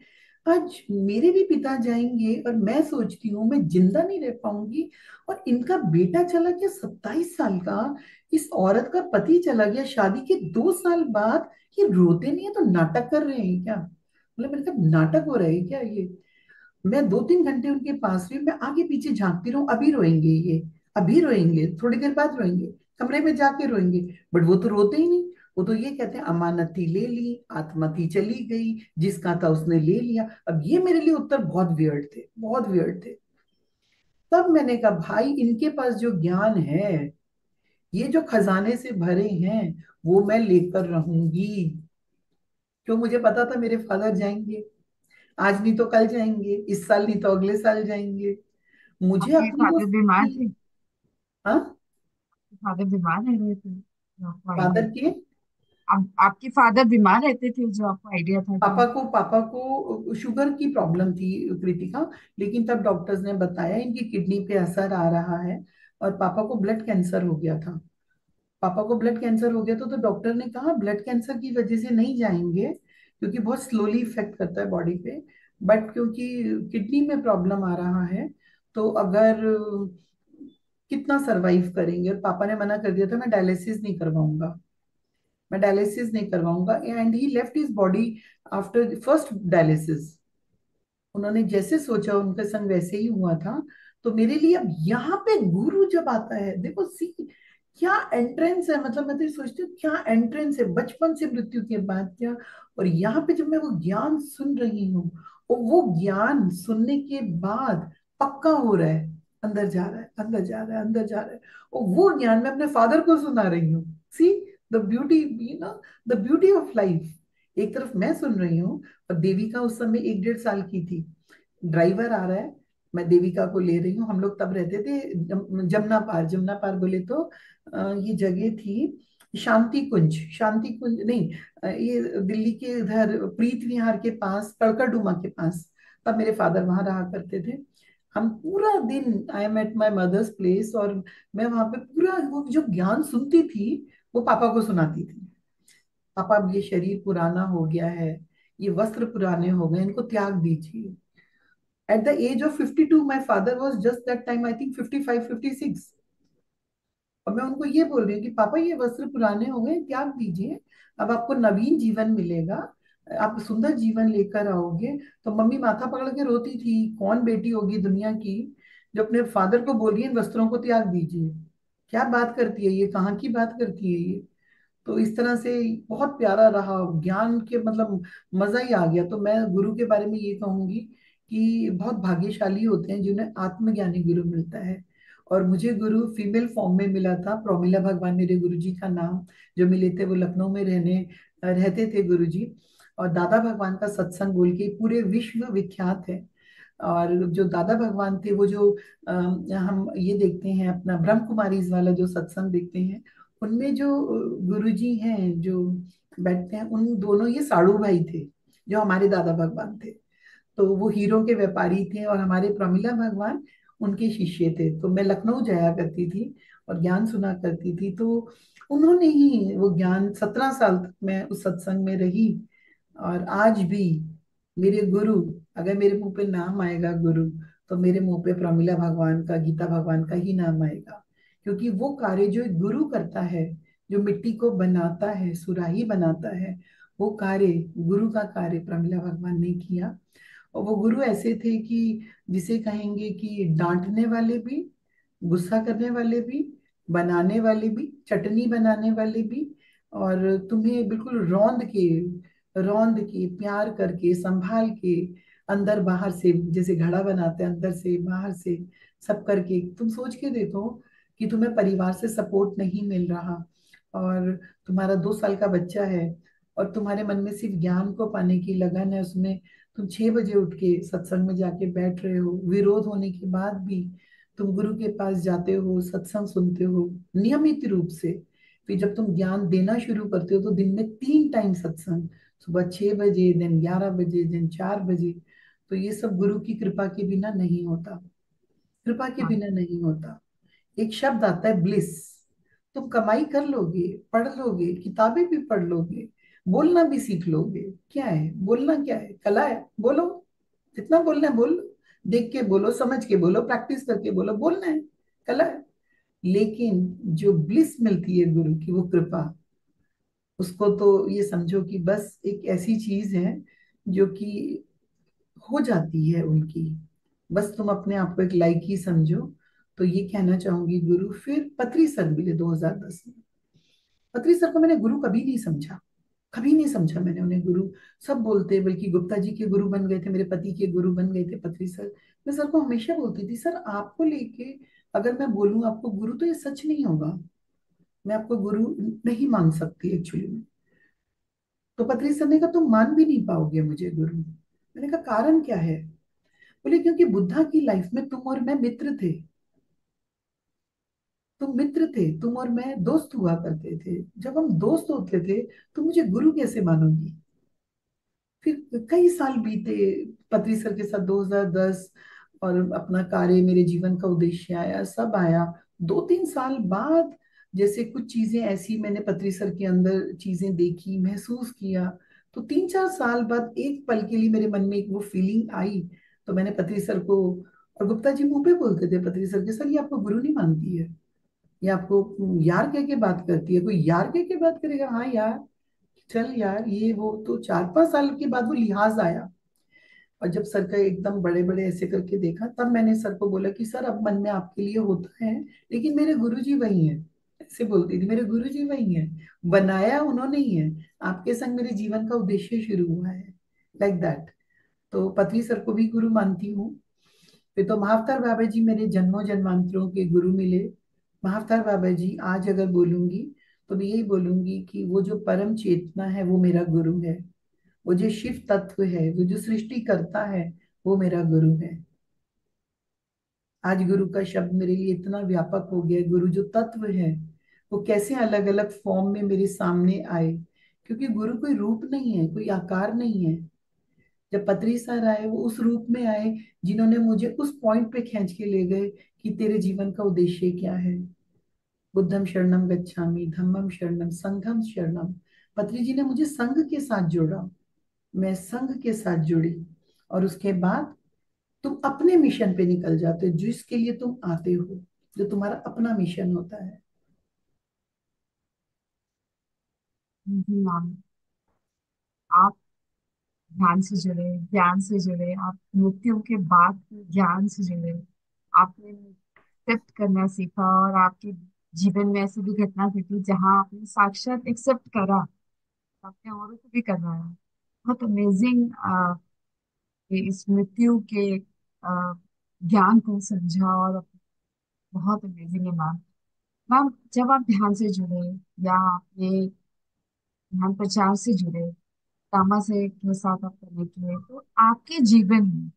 आज मेरे भी पिता जाएंगे और मैं सोचती हूँ मैं जिंदा नहीं रह पाऊंगी। और इनका बेटा चला गया 27 साल का, इस औरत का पति चला गया शादी के 2 साल बाद। ये रोते नहीं है तो नाटक कर रहे हैं क्या? मतलब मैंने कहा नाटक हो रहा है क्या ये? मैं 2-3 घंटे उनके पास रही, मैं आगे पीछे झांकती रहूं, अभी रोएंगे ये, अभी रोएंगे, थोड़ी देर बाद रोएंगे, कमरे में जाके रोएंगे। बट वो तो रोते ही नहीं। वो तो ये कहते हैं अमानत थी ले ली, आत्मा थी चली गई, जिसका था उसने ले लिया। अब ये मेरे लिए उत्तर बहुत वियर्ड थे, बहुत वियर्ड थे। तब मैंने कहा भाई इनके पास जो ज्ञान है, ये जो खजाने से भरे हैं, वो मैं लेकर रहूंगी। क्यों? मुझे पता था मेरे फादर जाएंगे, आज नहीं तो कल जाएंगे, इस साल नहीं तो अगले साल जाएंगे। मुझे आपके अपनी वो फादर बीमार थे? हाँ। फादर बीमार रह रहे थे जो आपको आइडिया फादर था? के आपके फादर बीमार रहते थे जो आपको आइडिया था कि? पापा को शुगर की प्रॉब्लम थी, कृतिका। लेकिन तब डॉक्टर्स ने बताया इनकी किडनी पे असर आ रहा है, और पापा को ब्लड कैंसर हो गया था। पापा को ब्लड कैंसर हो गया था, तो डॉक्टर ने कहा ब्लड कैंसर की वजह से नहीं जाएंगे, क्योंकि बहुत स्लोली इफेक्ट करता है बॉडी पे। बट क्योंकि किडनी में प्रॉब्लम आ रहा है, तो अगर कितना सरवाइव करेंगे। और पापा ने मना कर दिया था, मैं डायलिसिस नहीं करवाऊंगा, मैं डायलिसिस नहीं करवाऊंगा। And he left his body after first dialysis. उन्होंने जैसे सोचा उनके संग वैसे ही हुआ था। तो मेरे लिए अब यहाँ पे गुरु जब आता है, देखो सी क्या एंट्रेंस है। मतलब मैं तो ये सोचती हूँ क्या एंट्रेंस है, बचपन से मृत्यु के बाद क्या। और यहाँ पे जब मैं वो ज्ञान सुन रही हूँ, और वो ज्ञान सुनने के बाद पक्का हो रहा है, अंदर जा रहा है, अंदर जा रहा है, अंदर जा रहा है। और वो ज्ञान मैं अपने फादर को सुना रही हूँ। See the beauty, you know, the beauty of life. एक तरफ मैं सुन रही हूँ, और देविका उस समय 1-1.5 साल की थी। ड्राइवर आ रहा है, मैं देविका को ले रही हूँ। हम लोग तब रहते थे जमुना पार। जमुना पार बोले तो ये जगह थी शांति कुंज, शांति कुंज नहीं, ये दिल्ली के इधर प्रीत विहार के पास, कड़कड़डूमा के पास। तब मेरे फादर वहां रहा करते थे। हम पूरा दिन, I am at my mother's place, और मैं वहां पे पूरा वो जो ज्ञान सुनती थी, वो पापा को सुनाती थी। पापा अब ये शरीर पुराना हो गया है, ये वस्त्र पुराने हो गए, इनको त्याग दीजिए। At the age of 52, my father was just that time, I think 55, 56। और मैं उनको ये बोल रही हूँ कि पापा ये वस्त्र पुराने हो गए, त्याग दीजिए, अब आपको नवीन जीवन मिलेगा, आप सुंदर जीवन लेकर आओगे। तो मम्मी माथा पकड़ के रोती थी, कौन बेटी होगी दुनिया की जो अपने फादर को बोल रही है इन वस्त्रों को त्याग दीजिए। क्या बात करती है ये, कहाँ की बात करती है ये। तो इस तरह से बहुत प्यारा रहा ज्ञान के, मतलब मजा ही आ गया। तो मैं गुरु के बारे में ये कहूंगी कि बहुत भाग्यशाली होते हैं जिन्हें आत्मज्ञानी गुरु मिलता है। और मुझे गुरु फीमेल फॉर्म में मिला था, प्रोमिला भगवान मेरे गुरु जी का नाम। जो मिले थे वो लखनऊ में रहते थे गुरु जी। और दादा भगवान का सत्संग बोल के पूरे विश्व विख्यात है। और जो दादा भगवान थे, वो जो हम ये देखते हैं अपना ब्रह्म कुमारीज वाला जो सत्संग देखते हैं, उनमें जो गुरुजी हैं जो बैठते हैं, उन दोनों ये साड़ू भाई थे जो हमारे दादा भगवान थे। तो वो हीरो के व्यापारी थे, और हमारे प्रमिला भगवान उनके शिष्य थे। तो मैं लखनऊ जाया करती थी और ज्ञान सुना करती थी। तो उन्होंने ही वो ज्ञान, 17 साल तक मैं उस सत्संग में रही। और आज भी मेरे गुरु, अगर मेरे मुंह पे नाम आएगा गुरु, तो मेरे मुंह पे प्रमिला भगवान का, गीता भगवान का ही नाम आएगा। क्योंकि वो कार्य जो एक गुरु करता है, जो मिट्टी को बनाता है, सुराही बनाता है, वो कार्य, गुरु का कार्य प्रमिला भगवान ने किया। और वो गुरु ऐसे थे कि जिसे कहेंगे कि डांटने वाले भी, गुस्सा करने वाले भी, बनाने वाले भी, चटनी बनाने वाले भी, और तुम्हें बिल्कुल रौंद के प्यार करके संभाल के, अंदर बाहर से जैसे घड़ा बनाते हैं, अंदर से बाहर से सब करके। तुम सोच के देखो कि तुम्हें परिवार से सपोर्ट नहीं मिल रहा, और तुम्हारा 2 साल का बच्चा है, और तुम्हारे मन में सिर्फ ज्ञान को पाने की लगन है, उसमें तुम 6 बजे उठ के सत्संग में जाके बैठ रहे हो, विरोध होने के बाद भी तुम गुरु के पास जाते हो, सत्संग सुनते हो नियमित रूप से। फिर जब तुम ज्ञान देना शुरू करते हो तो दिन में 3 टाइम सत्संग, सुबह 6 बजे, दिन 11 बजे, दिन 4 बजे। तो ये सब गुरु की कृपा के बिना नहीं होता, कृपा के हाँ। बिना नहीं होता। एक शब्द आता है ब्लिस। तुम कमाई कर लोगे, पढ़ लोगे, किताबें भी पढ़ लोगे, बोलना भी सीख लोगे। क्या है बोलना, क्या है, कला है, बोलो, जितना बोलना है बोलो, देख के बोलो, समझ के बोलो, प्रैक्टिस करके बोलो, बोलना है, कला है। लेकिन जो ब्लिस मिलती है गुरु की, वो कृपा, उसको तो ये समझो कि बस एक ऐसी चीज है जो कि हो जाती है उनकी। बस तुम अपने आप को एक लायकी समझो। तो ये कहना चाहूंगी गुरु। फिर पत्री सर मिले 2010 में। पत्री सर को मैंने गुरु कभी नहीं समझा, कभी नहीं समझा मैंने उन्हें गुरु। सब बोलते, बल्कि गुप्ता जी के गुरु बन गए थे, मेरे पति के गुरु बन गए थे पत्री सर। मैं सर को हमेशा बोलती थी, सर आपको लेके अगर मैं बोलूं आपको गुरु, तो ये सच नहीं होगा, मैं आपको गुरु नहीं मान सकती एक्चुअली में। तो पत्री सर ने कहा तुम मान भी नहीं पाओगे मुझे गुरु। मैंने कहा कारण क्या है? बोले क्योंकि बुद्धा की लाइफ में तुम और मैं मित्र थे, तुम मित्र थे, तुम और मैं दोस्त हुआ करते थे। जब हम दोस्त होते थे तो मुझे गुरु कैसे मानोगी? फिर कई साल बीते पत्री सर के साथ, 2010, और अपना कार्य, मेरे जीवन का उद्देश्य आया, सब आया। 2-3 साल बाद जैसे कुछ चीजें ऐसी मैंने पत्री सर के अंदर चीजें देखी, महसूस किया। तो 3-4 साल बाद एक पल के लिए मेरे मन में एक वो फीलिंग आई। तो मैंने पत्री सर को, और गुप्ता जी मुंह पे बोलते थे पत्री सर के, सर ये आपको गुरु नहीं मानती है, ये आपको यार कह के बात करती है। कोई यार कह के बात करेगा? हाँ यार, चल यार, ये वो। तो 4-5 साल के बाद वो लिहाज आया। और जब सर का एकदम बड़े बड़े ऐसे करके देखा, तब मैंने सर को बोला कि सर अब मन में आपके लिए होता है, लेकिन मेरे गुरुजी वही हैं। ऐसे बोलती थी, मेरे गुरुजी वही हैं, बनाया उन्होंने ही है, आपके संग मेरे जीवन का उद्देश्य शुरू हुआ है, लाइक दैट। तो पृथ्वी सर को भी गुरु मानती हूँ। फिर तो महाअवतार बाबा जी मेरे जन्मों जन्मांतरों के गुरु मिले। महाअवतार बाबा जी आज अगर बोलूंगी तो मैं यही बोलूंगी कि वो जो परम चेतना है वो मेरा गुरु है। वो जो शिव तत्व है, वो जो सृष्टि करता है, वो मेरा गुरु है। आज गुरु का शब्द मेरे लिए इतना व्यापक हो गया है। गुरु जो तत्व है वो कैसे अलग अलग फॉर्म में मेरे सामने आए, क्योंकि गुरु कोई रूप नहीं है, कोई आकार नहीं है। जब पत्री सर आए वो उस रूप में आए जिन्होंने मुझे उस पॉइंट पे खींच के ले गए कि तेरे जीवन का उद्देश्य क्या है। बुद्धम शरणम गच्छामि, धम्मम शरणम, संघम शरणम। पत्री जी ने मुझे संघ के साथ जोड़ा, मैं संघ के साथ जुड़ी। और उसके बाद तुम अपने मिशन पे निकल जाते हो, जिसके लिए तुम आते हो, जो तुम्हारा अपना मिशन होता है। जी मैम, आप ध्यान से जुड़े, ज्ञान से जुड़े, आप मृत्यु के बाद के ज्ञान से जुड़े, आपने एक्सेप्ट करना सीखा, और आपके जीवन में ऐसी भी घटना घटी जहां आपने साक्षात एक्सेप्ट करा, आपने औरों को भी करवाया। बहुत अमेजिंग इस मृत्यु के ज्ञान को समझा, और बहुत अमेजिंग है मैम। मैम, जब आप ध्यान से जुड़े या आपने ध्यान प्रचार से जुड़े, कामा से के साथ आप कनेक्ट हुए, तो आपके जीवन में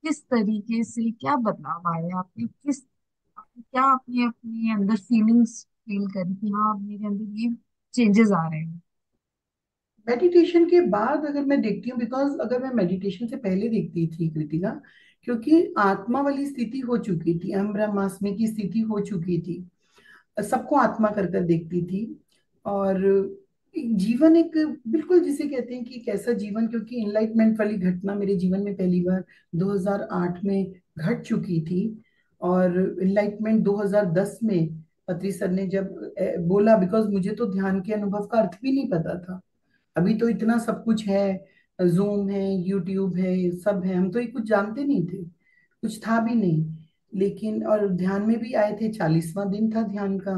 किस तरीके से क्या बदलाव आए? आपने क्या अपने अपने अंदर फीलिंग्स फील करी कि हाँ, अब मेरे अंदर ये चेंजेस आ रहे हैं? मेडिटेशन के बाद अगर मैं देखती हूँ, बिकॉज अगर मैं मेडिटेशन से पहले देखती थी कृतिका, क्योंकि आत्मा वाली स्थिति हो चुकी थी, हम ब्रह्मास्मि की स्थिति हो चुकी थी, सबको आत्मा कर कर देखती थी। और एक जीवन एक, बिल्कुल जिसे कहते हैं कि कैसा जीवन, क्योंकि इनलाइटमेंट वाली घटना मेरे जीवन में पहली बार 2008 में घट चुकी थी। और इनलाइटमेंट 2010 में पत्री सर ने जब बोला, बिकॉज मुझे तो ध्यान के अनुभव का अर्थ भी नहीं पता था। अभी तो इतना सब कुछ है, जूम है, यूट्यूब है, सब है, हम तो ये कुछ जानते नहीं थे, कुछ था भी नहीं। लेकिन और ध्यान में भी आए थे, 40वां दिन था ध्यान का।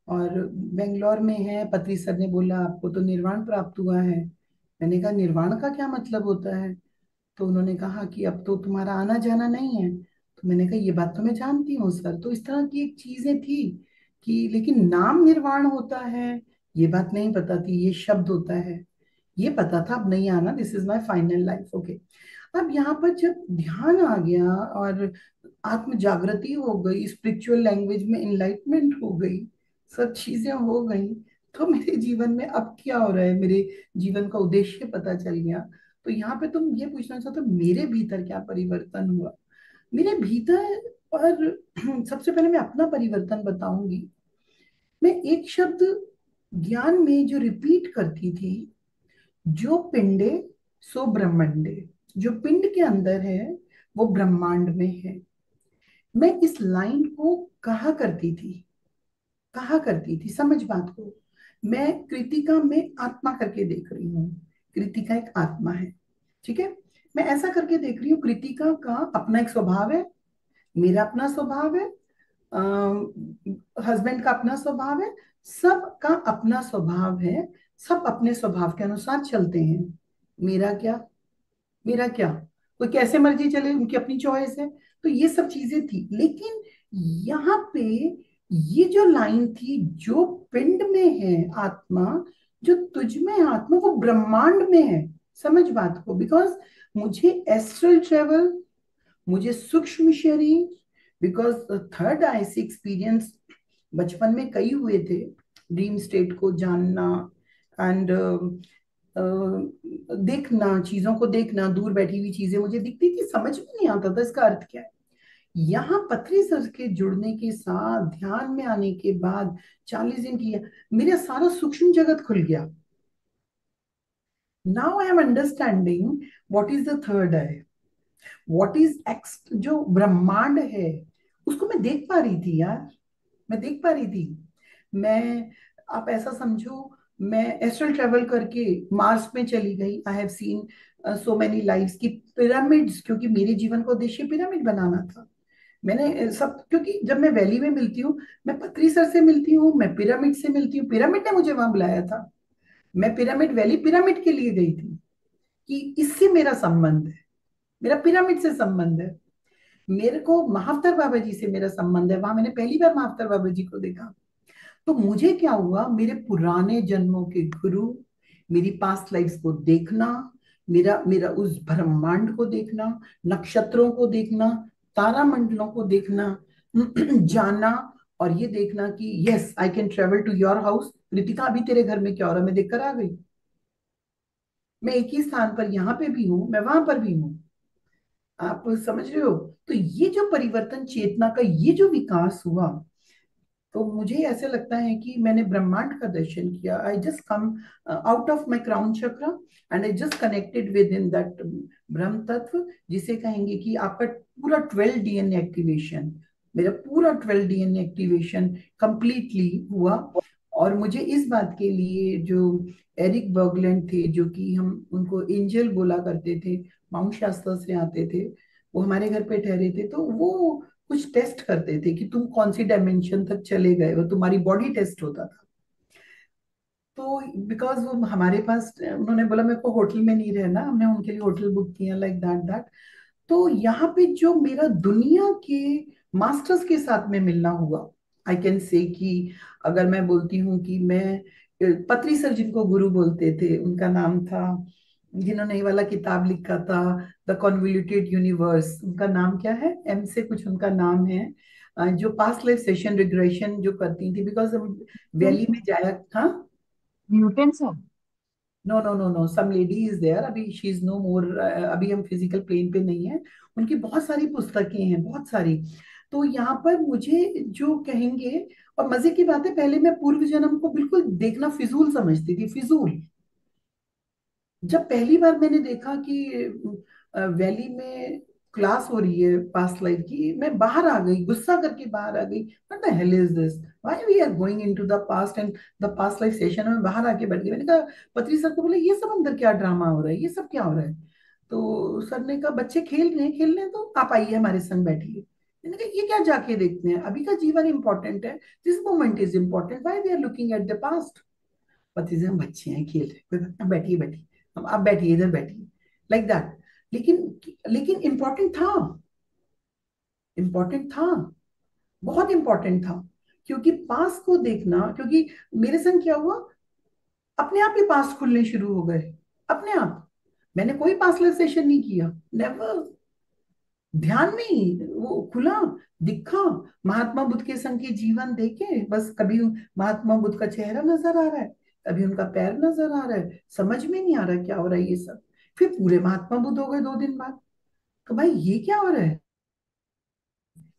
और बेंगलोर में है, पत्री सर ने बोला आपको तो निर्वाण प्राप्त हुआ है। मैंने कहा निर्वाण का क्या मतलब होता है? तो उन्होंने कहा कि अब तो तुम्हारा आना जाना नहीं है। तो मैंने कहा ये बात तो मैं जानती हूँ सर। तो इस तरह की एक चीजें थी कि, लेकिन नाम निर्वाण होता है ये बात नहीं पता थी, ये शब्द होता है ये पता था। अब नहीं आना, this is my final life, okay. अब यहाँ पर जब ध्यान आ गया और आत्म जागृति हो गई, स्पिरिचुअल लैंग्वेज में इनलाइटमेंट हो गई, सब चीजें हो गई, तो मेरे जीवन में अब क्या हो रहा है, मेरे जीवन का उद्देश्य पता चल गया। तो यहाँ पे तुम ये पूछना चाहते हो मेरे भीतर क्या परिवर्तन हुआ? मेरे भीतर, और सबसे पहले मैं अपना परिवर्तन बताऊंगी। मैं एक शब्द ज्ञान में जो रिपीट करती थी, जो पिंडे सो ब्रह्मंडे, जो पिंड के अंदर है वो ब्रह्मांड में है। मैं इस लाइन को कहा करती थी, समझ बात को। मैं कृतिका में आत्मा करके देख रही हूँ, कृतिका एक आत्मा है, ठीक है। मैं ऐसा करके देख रही हूँ, कृतिका का अपना एक स्वभाव है, मेरा अपना स्वभाव है, हस्बैंड का अपना स्वभाव है, सबका अपना स्वभाव है, सब अपने स्वभाव के अनुसार चलते हैं। मेरा क्या? मेरा क्या? कोई कैसे मर्जी चले, उनकी अपनी चॉइस है। तो ये सब चीजें थी, लेकिन यहाँ पे ये जो लाइन थी, जो पिंड में है आत्मा, जो तुझ में है आत्मा, वो ब्रह्मांड में है। समझ बात को, बिकॉज मुझे एस्ट्रल ट्रेवल, मुझे सूक्ष्म शरीर, बिकॉज थर्ड आई से एक्सपीरियंस बचपन में कई हुए थे, ड्रीम स्टेट को जानना एंड देखना, चीजों को देखना, दूर बैठी हुई चीजें मुझे दिखती थी, समझ में नहीं आता था इसका अर्थ क्या है। यहाँ पथरी सर के जुड़ने के साथ, ध्यान में आने के बाद, 40 दिन किया, मेरा सारा सूक्ष्म जगत खुल गया। Now I am understanding what is the third I, what is x, जो ब्रह्मांड है उसको मैं देख पा रही थी यार, मैं देख पा रही थी। मैं, आप ऐसा समझो, मैं एस्ट्रल ट्रेवल करके मार्स में चली गई। आई have scene so many lives की पिरामिड्स, क्योंकि मेरे जीवन का उद्देश्य पिरामिड बनाना था। मैंने सब, क्योंकि जब मैं वैली में मिलती हूँ, मैं पथरी सर से मिलती हूँ, मैं पिरामिड से मिलती हूँ, पिरामिड ने मुझे वहां बुलाया था। मैं पिरामिड वैली पिरामिड के लिए गई थी कि इससे मेरा संबंध है, मेरा पिरामिड से संबंध है। मेरे को महावतार बाबा जी से मेरा संबंध है, वहां मैंने पहली बार महावतार बाबा जी को देखा। तो मुझे क्या हुआ, मेरे पुराने जन्मों के गुरु, मेरी पास्ट लाइफ्स को देखना, मेरा मेरा उस ब्रह्मांड को देखना, नक्षत्रों को देखना, तारा मंडलों को देखना, जाना, और ये देखना कि yes I can travel to your house, Ritika अभी तेरे घर में क्या हो रहा है, मैं देखकर आ गई। मैं एक ही स्थान पर यहाँ पे भी हूँ, मैं वहां पर भी हूँ। आप समझ रहे हो? तो ये जो परिवर्तन, चेतना का ये जो विकास हुआ, तो मुझे ऐसे लगता है कि मैंने ब्रह्मांड का दर्शन किया। I just come out of my crown chakra and I just connected within that brahma tattva, जिसे कहेंगे कि आपका पूरा 12 डीएनए एक्टिवेशन, मेरा पूरा 12 डीएनए एक्टिवेशन कंप्लीटली हुआ। और मुझे इस बात के लिए, जो एरिक बर्गलैंड थे, जो कि हम उनको एंजल बोला करते थे, माउंट शास्त्रा से आते थे, वो हमारे घर पे ठहरे थे। तो वो कुछ टेस्ट करते थे कि तुम कौन सी डायमेंशन तक चले गए हो, तुम्हारी बॉडी टेस्ट होता था। तो बिकॉज वो हमारे पास, उन्होंने बोला मेरे को होटल में नहीं रहना, हमने उनके लिए होटल बुक किया, लाइक दैट दैट। तो यहाँ पे जो मेरा दुनिया के मास्टर्स के साथ में मिलना हुआ, आई कैन से कि, अगर मैं बोलती हूँ कि मैं, पत्री सर जिनको गुरु बोलते थे, उनका नाम था, जिन्होंने ये वाला किताब लिखा था, द कॉन्वोल्यूटेड यूनिवर्स, उनका नाम क्या है, एम से कुछ उनका नाम है। जो पास्ट लाइफ सेशन रिग्रेशन जो करती थी, बिकॉज हम वैली में जाया था। Newton sir. No no no no, some lady is there, अभी शी इज नो मोर, अभी हम फिजिकल प्लेन पे नहीं है। उनकी बहुत सारी पुस्तकें हैं, बहुत सारी। तो यहाँ पर मुझे जो कहेंगे, और मजे की बात है, पहले मैं पूर्व जन्म को बिल्कुल देखना फिजूल समझती थी, फिजूल। जब पहली बार मैंने देखा कि वैली में क्लास हो रही है पास्ट लाइफ की, मैं बाहर आ गई, गुस्सा करके बाहर आ गई, what the hell is this, why we are going into the past and the past life session में बाहर आके बैठ गई। मैंने कहा, पत्री सर को बोला ये सब अंदर क्या ड्रामा हो रहा है, ये सब क्या हो रहा है। तो सर ने कहा बच्चे खेल रहे हैं तो आप आइए हमारे संग बैठिए। मैंने कहा ये क्या जाके देखते हैं, अभी का जीवन इंपॉर्टेंट है, this moment is important, why we are looking at the past. पति से, हम बच्चे हैं खेल रहे हैं, कोई बात नहीं, बैठिए बैठिए, हम आप बैठिए इधर बैठिए, लाइक दैट। लेकिन लेकिन इम्पोर्टेंट था, इम्पोर्टेंट था, बहुत इम्पोर्टेंट था। क्योंकि पास को देखना, क्योंकि मेरे संग क्या हुआ, अपने आप ही पास खुलने शुरू हो गए, अपने आप। मैंने कोई पासलेस सेशन नहीं किया, नेवर, ध्यान में ही वो खुला, दिखा। महात्मा बुद्ध के संग के जीवन देखे, बस कभी महात्मा बुद्ध का चेहरा नजर आ रहा है, कभी उनका पैर नजर आ रहा है, समझ में नहीं आ रहा क्या हो रहा है ये सब। फिर पूरे महात्मा बुद्ध हो गए 2 दिन बाद। तो भाई ये क्या हो रहा है।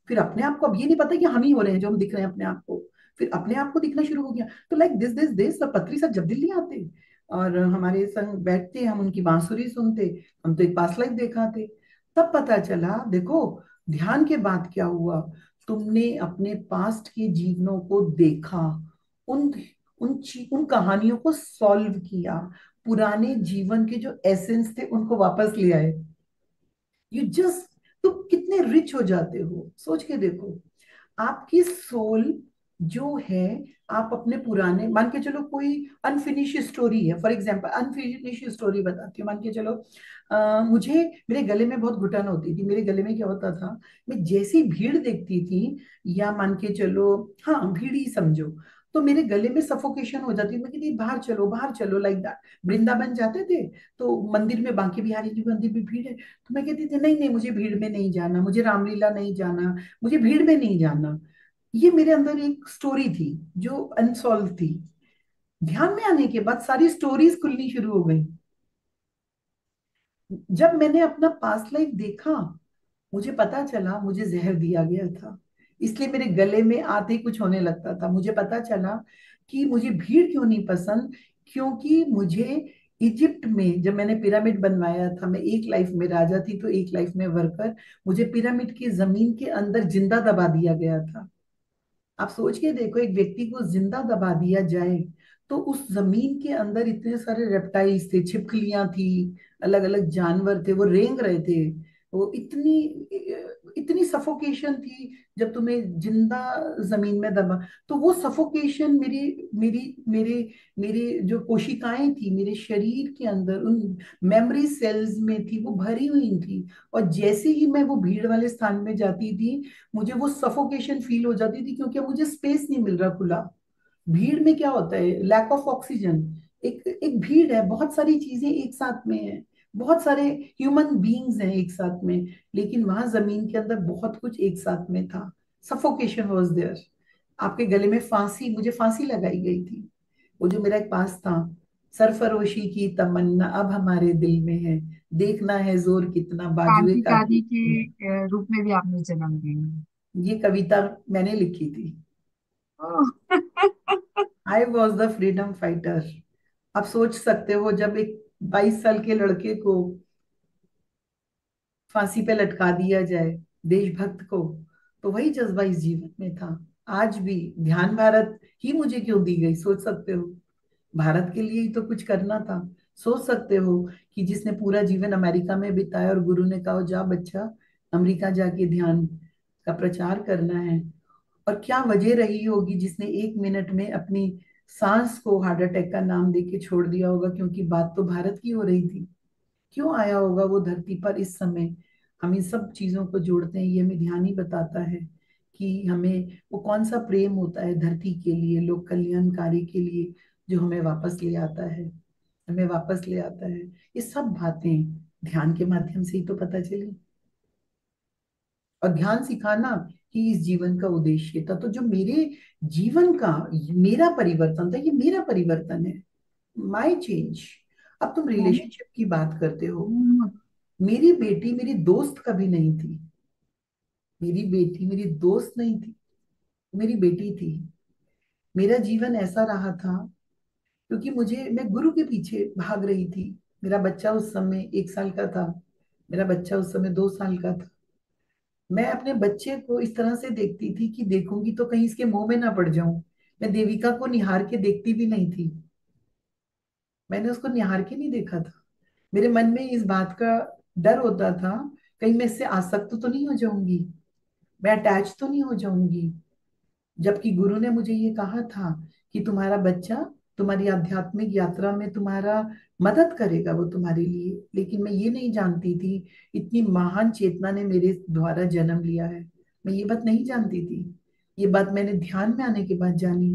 फिर अपने आप को, अब ये नहीं पता कि हम ही हो रहे हैं जो हम दिख रहे हैं अपने आप को, फिर अपने आप को दिखना शुरू हो गया। तो लाइक दिस पत्री सर जब दिल्ली आते और हमारे संग बैठते, हम उनकी बांसुरी सुनते, हम तो एक पास लाइफ दिखाते, तब पता चला देखो ध्यान के बाद क्या हुआ। तुमने अपने पास्ट के जीवनों को देखा, उन उन कहानियों को सॉल्व किया, पुराने जीवन के जो एसेंस थे उनको वापस ले आए। यू जस्ट, तुम कितने रिच हो जाते हो, सोच के देखो। आपकी सोल जो है, आप अपने पुराने, मान के चलो कोई अनफिनिश स्टोरी है, फॉर एग्जांपल अनफिनिश स्टोरी बताती हूँ, मान के चलो मुझे, मेरे गले में बहुत घुटन होती थी, मेरे गले में क्या होता था, मैं जैसी भीड़ देखती थी, या मान के चलो, हाँ भीड़ ही समझो, तो मेरे गले में सफोकेशन हो जाती, मैं कहती बाहर चलो, लाइक दैट। वृंदावन जाते थे तो मंदिर में, बांके बिहारी जी मंदिर में भीड़ है, तो मैं कहती थी नहीं नहीं, मुझे भीड़ में नहीं जाना, मुझे रामलीला नहीं जाना, मुझे भीड़ में नहीं जाना। ये मेरे अंदर एक स्टोरी थी जो अनसॉल्व थी। ध्यान में आने के बाद सारी स्टोरीज खुलनी शुरू हो गई। जब मैंने अपना पास्ट लाइफ देखा, मुझे पता चला मुझे जहर दिया गया था, इसलिए मेरे गले में आते ही कुछ होने लगता था। मुझे पता चला कि मुझे भीड़ क्यों नहीं पसंद, क्योंकि मुझे इजिप्ट में जब मैंने पिरामिड बनवाया था, मैं एक लाइफ में राजा थी तो एक लाइफ में वर्कर, मुझे पिरामिड की जमीन के अंदर जिंदा दबा दिया गया था। आप सोच के देखो, एक व्यक्ति को जिंदा दबा दिया जाए, तो उस जमीन के अंदर इतने सारे रेप्टाइल्स थे, छिपकलियां थी, अलग अलग जानवर थे, वो रेंग रहे थे, वो इतनी इतनी सफोकेशन थी जब तुम्हें जिंदा जमीन में दबा। तो वो सफोकेशन मेरी मेरी मेरे मेरे जो कोशिकाएं थी मेरे शरीर के अंदर, उन मेमोरी सेल्स में थी, वो भरी हुई थी। और जैसे ही मैं वो भीड़ वाले स्थान में जाती थी, मुझे वो सफोकेशन फील हो जाती थी, क्योंकि मुझे स्पेस नहीं मिल रहा खुला। भीड़ में क्या होता है, लैक ऑफ ऑक्सीजन। एक एक भीड़ है, बहुत सारी चीजें एक साथ में है, बहुत सारे ह्यूमन बीइंग्स हैं एक साथ में, लेकिन वहां जमीन के अंदर बहुत कुछ एक साथ में था। Suffocation was there. आपके गले में फांसी, मुझे फांसी लगाई गई थी। वो जो मेरा एक पास था, सरफरोशी की तमन्ना अब हमारे दिल में है, देखना है जोर कितना बाजुए क्रांतिकारी कातिल के में है। रूप में भी आपने जन्म लिया। ये कविता मैंने लिखी थी। Oh. I was the freedom fighter. आप सोच सकते हो, जब एक 22 साल के लड़के को फांसी पे लटका दिया जाए, देशभक्त को, तो वही जज्बा इस जीवन में था। आज भी ध्यान भारत ही मुझे क्यों दी गई, सोच सकते हो। भारत के लिए ही तो कुछ करना था। सोच सकते हो कि जिसने पूरा जीवन अमेरिका में बिताया और गुरु ने कहा जा बच्चा, अमेरिका जाके ध्यान का प्रचार करना है, और क्या वजह रही होगी जिसने 1 मिनट में अपनी सांस को हार्ट अटैक का नाम देके छोड़ दिया होगा, क्योंकि बात तो भारत की हो रही थी। क्यों आया होगा वो धरती पर इस समय। हम इन सब चीजों को जोड़ते हैं, ये हमें ध्यान ही बताता है कि हमें वो कौन सा प्रेम होता है धरती के लिए, लोक कल्याणकारी के लिए, जो हमें वापस ले आता है, हमें वापस ले आता है। ये सब बातें ध्यान के माध्यम से ही तो पता चली। और ध्यान सिखाना ही इस जीवन का उद्देश्य था। तो जो मेरे जीवन का, मेरा परिवर्तन था, ये मेरा परिवर्तन है, माई चेंज। अब तुम मैंने रिलेशनशिप की बात करते हो, हम्म, मेरी बेटी मेरी दोस्त कभी नहीं थी, मेरी बेटी मेरी दोस्त नहीं थी, मेरी बेटी थी। मेरा जीवन ऐसा रहा था, क्योंकि मुझे, मैं गुरु के पीछे भाग रही थी। मेरा बच्चा उस समय 1 साल का था, मेरा बच्चा उस समय 2 साल का था। मैं अपने बच्चे को इस तरह से देखती थी कि देखूंगी तो कहीं इसके मुंह में ना पड़ जाऊं। मैं देविका को निहार के देखती भी नहीं थी। मैंने उसको निहार के नहीं देखा था। मेरे मन में इस बात का डर होता था, कहीं मैं इससे आसक्त तो नहीं हो जाऊंगी, मैं अटैच तो नहीं हो जाऊंगी। जबकि गुरु ने मुझे ये कहा था कि तुम्हारा बच्चा तुम्हारी आध्यात्मिक यात्रा में तुम्हारा मदद करेगा, वो तुम्हारे लिए। लेकिन मैं ये नहीं जानती थी इतनी महान चेतना ने मेरे द्वारा जन्म लिया है। मैं ये बात नहीं जानती थी। ये बात मैंने ध्यान में आने के बाद जानी।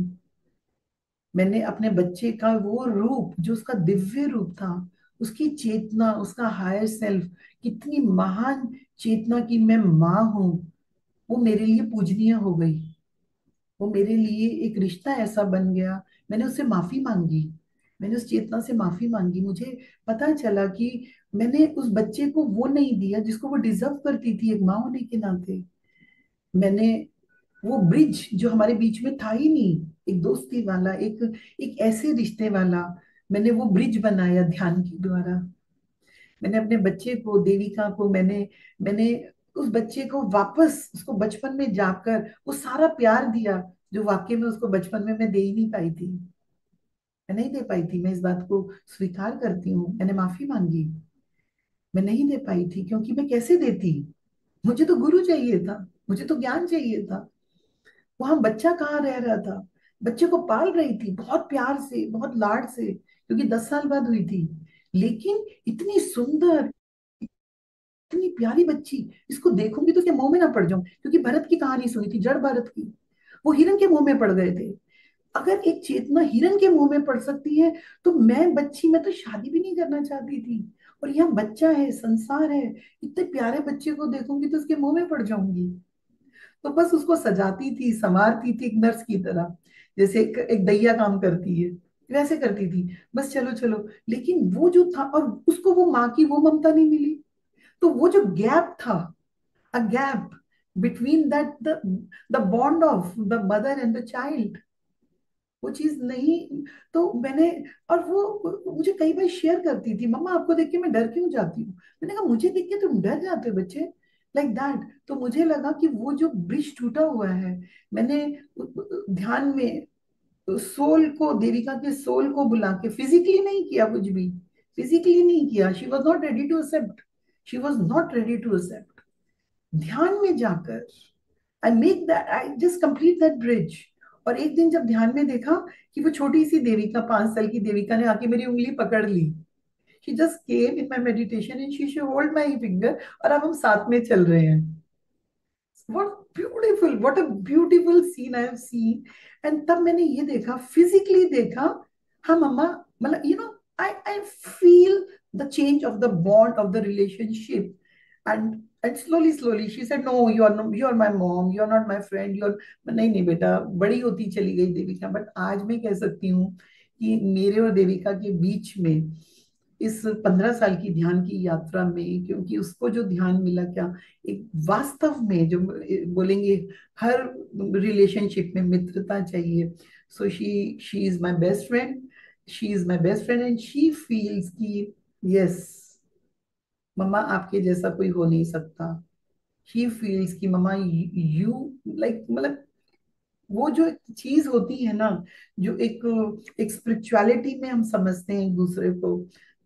मैंने अपने बच्चे का वो रूप जो उसका दिव्य रूप था, उसकी चेतना, उसका हायर सेल्फ, कितनी महान चेतना की मैं माँ हूँ, वो मेरे लिए पूजनीय हो गई। वो मेरे लिए एक रिश्ता ऐसा बन गया। मैंने उससे माफी मांगी। मैंने उस चेतना से माफी मांगी। मुझे पता चला कि मैंने उस बच्चे को वो नहीं दिया जिसको वो डिजर्व करती थी एक माँ होने के नाते। मैंने वो ब्रिज जो हमारे बीच में था ही नहीं, एक दोस्ती वाला, एक एक ऐसे रिश्ते वाला, मैंने वो ब्रिज बनाया ध्यान के द्वारा। मैंने अपने बच्चे को, देविका को, मैंने मैंने उस बच्चे को वापस उसको बचपन में जाकर वो सारा प्यार दिया जो वाकई में उसको बचपन में मैं दे ही नहीं पाई थी। मैं नहीं दे पाई थी। मैं इस बात को स्वीकार करती हूँ। मैंने माफी मांगी। मैं नहीं दे पाई थी क्योंकि मैं कैसे देती। मुझे तो गुरु चाहिए था, मुझे तो ज्ञान चाहिए था। वहां बच्चा कहाँ रह रहा था। बच्चे को पाल रही थी बहुत प्यार से, बहुत लाड से, क्योंकि 10 साल बाद हुई थी। लेकिन इतनी सुंदर, इतनी प्यारी बच्ची, इसको देखूंगी तो क्या मुंह में ना पड़ जाऊं। क्योंकि भरत की कहानी सुनी थी, जड़ भरत की। वो हिरन के मुंह में पड़ गए थे। अगर एक चेतना हिरन के मुंह में पड़ सकती है, तो मैं बच्ची, मैं तो शादी भी नहीं करना चाहती थी। और यहाँ बच्चा है, संसार है, इतने प्यारे बच्चे को देखूंगी तो उसके मुंह में पड़ जाऊंगी। तो बस उसको सजाती थी, संवारती थी, एक नर्स की तरह, जैसे एक दैया काम करती है, वैसे करती थी। बस चलो चलो। लेकिन वो जो था, और उसको वो माँ की वो ममता नहीं मिली। तो वो जो गैप था, a gap between that, the bond of the mother and the child, वो चीज नहीं। तो मैंने, और वो मुझे कई बार शेयर करती थी, मम्मा आपको देख के मैं डर क्यों जाती हूँ। मैंने कहा मुझे देख के तुम डर जाते हो बच्चे, लाइक दैट। तो मुझे लगा कि वो जो ब्रिज टूटा हुआ है, मैंने ध्यान में सोल को, देविका के सोल को बुला के, फिजिकली नहीं किया कुछ भी, फिजिकली नहीं किया। She was not ready to accept, she was not ready to accept. ध्यान में जाकर I make that, I just complete that bridge. और एक दिन जब ध्यान में देखा कि वो छोटी सी देविका, 5 साल की देविका ने आके मेरी उंगली पकड़ ली। She just came in my meditation and she hold my finger, और अब हम साथ में चल रहे हैं। What a beautiful scene I have seen. And तब मैंने ये देखा, फिजिकली देखा, हाँ मम्मा, मतलब I feel the change of the bond of the relationship. And slowly she said, no, you are my mom, you are not my friend, you are। नहीं नहीं बेटा, बड़ी होती चली गई देविका। बट आज मैं कह सकती हूँ कि मेरे और देविका के बीच में, इस 15 साल की ध्यान की यात्रा में, क्योंकि उसको जो ध्यान मिला, क्या एक वास्तव में जो बोलेंगे, हर रिलेशनशिप में मित्रता चाहिए। So she is my best friend, she is my best friend, and she feels कि यस मम्मा, आपके जैसा कोई हो नहीं सकता। शी फील्स कि मम्मा, यू लाइक, मतलब वो जो चीज होती है ना, जो एक एक स्पिरिचुअलिटी में हम समझते हैं एक दूसरे को।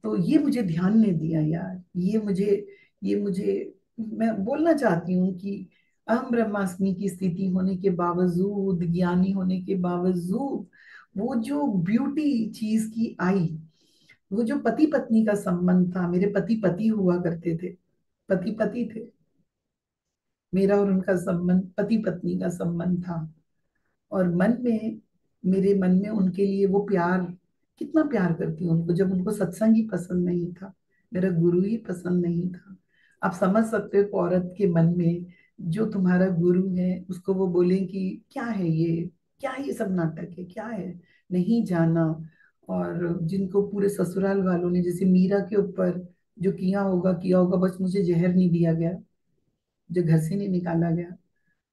तो ये मुझे ध्यान ने दिया यार, ये मुझे मैं बोलना चाहती हूँ कि अहम ब्रह्मास्मि की स्थिति होने के बावजूद, ज्ञानी होने के बावजूद, वो जो ब्यूटी चीज की आई, वो जो पति पत्नी का संबंध था, मेरे पति पति हुआ करते थे, पति पति थे, मेरा और उनका संबंध पति पत्नी का संबंध था। और मन में, मेरे मन में उनके लिए वो प्यार, कितना प्यार करती हूँ उनको, जब उनको सत्संग ही पसंद नहीं था, मेरा गुरु ही पसंद नहीं था। आप समझ सकते हो एक औरत के मन में, जो तुम्हारा गुरु है उसको वो बोले कि क्या है ये, क्या ये सब नाटक है, क्या है, नहीं जाना। और जिनको पूरे ससुराल वालों ने, जैसे मीरा के ऊपर जो किया होगा, बस मुझे जहर नहीं दिया गया, जो घर से नहीं निकाला गया,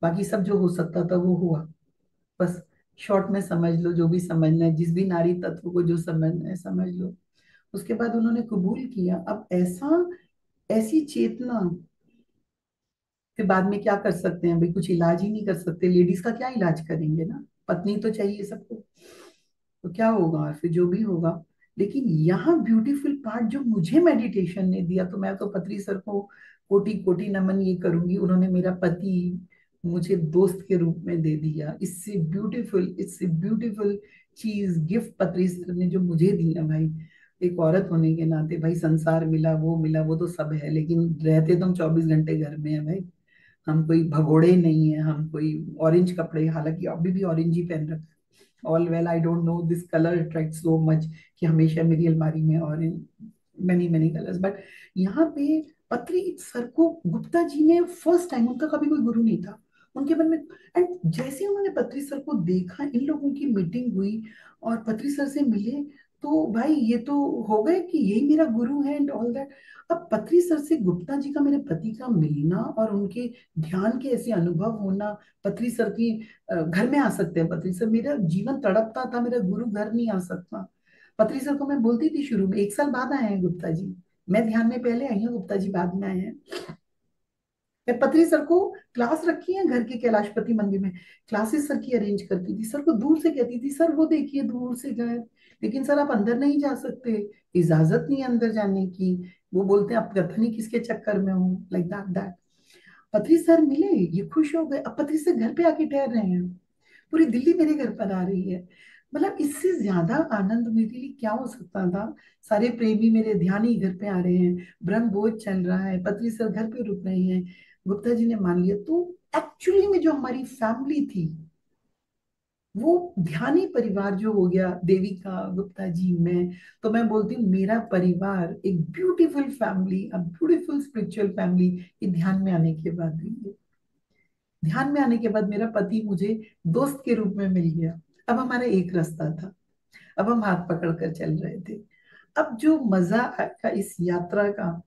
बाकी सब जो हो सकता था वो हुआ। बस शॉर्ट में समझ लो, जो भी समझना है, जिस भी नारी तत्व को जो समझना है समझ लो। उसके बाद उन्होंने कबूल किया। अब ऐसा ऐसी चेतना, फिर बाद में क्या कर सकते हैं भाई, कुछ इलाज ही नहीं कर सकते, लेडीज का क्या इलाज करेंगे ना, पत्नी तो चाहिए सबको, तो क्या होगा फिर जो भी होगा। लेकिन यहाँ ब्यूटीफुल पार्ट जो मुझे मेडिटेशन ने दिया, तो मैं तो पत्री सर को कोटि कोटि नमन ये करूंगी, उन्होंने मेरा पति मुझे दोस्त के रूप में दे दिया। इससे ब्यूटीफुल चीज गिफ्ट पत्री सर ने जो मुझे दिया भाई, एक औरत होने के नाते भाई, संसार मिला वो तो सब है, लेकिन रहते तो हम 24 घंटे घर में है भाई। हम कोई भगोड़े नहीं है, हम कोई ऑरेंज कपड़े, हालांकि अभी भी ऑरेंज ही पहन रखा है। All well, I don't know this colour attract so much कि हमेशा मेरी अलमारी में orange, many many colours, but यहाँ पे पत्री सर को गुप्ता जी ने फर्स्ट टाइम, उनका कभी कोई गुरु नहीं था उनके मन में, एंड जैसे ही उन्होंने पत्री सर को देखा, इन लोगों की मीटिंग हुई और पत्री सर से मिले, तो भाई ये तो हो गए कि यही मेरा गुरु है एंड ऑल दैट। अब पत्री सर से गुप्ता जी का, मेरे पति का मिलना और उनके ध्यान के ऐसे अनुभव होना, पत्री सर की घर में आ सकते हैं पत्री सर, मेरा जीवन तड़पता था, मेरा गुरु घर नहीं आ सकता। पत्री सर को मैं बोलती थी शुरू में, 1 साल बाद आए हैं गुप्ता जी, मैं ध्यान में पहले आई हूँ, गुप्ता जी बाद में आए हैं। मैं पत्री सर को क्लास रखी है घर के कैलाशपति मंदिर में, क्लासेस सर की अरेंज करती थी, सर को दूर से कहती थी सर वो देखिए दूर से गए, लेकिन सर आप अंदर नहीं जा सकते, इजाजत नहीं है अंदर जाने की, वो बोलते हैं आप पता नहीं किसके चक्कर में हो, लाइक दैट दैट। पत्री सर मिले, ये खुश हो गए, अब पत्री सर घर पे आके ठहर रहे हैं, पूरी दिल्ली मेरे घर पर आ रही है। मतलब इससे ज्यादा आनंद मेरे लिए क्या हो सकता था। सारे प्रेमी मेरे ध्यान ही घर पे आ रहे हैं, ब्रह्म भोज चल रहा है, पत्री सर घर पे रुक रहे हैं, गुप्ता जी ने मान लिया, तो एक्चुअली में जो हमारी फैमिली थी, वो ध्यानी परिवार जो हो गया, देविका गुप्ता जी, मैं, तो मैं बोलती हूँ मेरा परिवार एक beautiful family, a beautiful spiritual family, ये ध्यान में आने के बाद हुई है। ध्यान में आने के बाद मेरा पति मुझे दोस्त के रूप में मिल गया, अब हमारा एक रास्ता था, अब हम हाथ पकड़ कर चल रहे थे। अब जो मजा आया इस यात्रा का,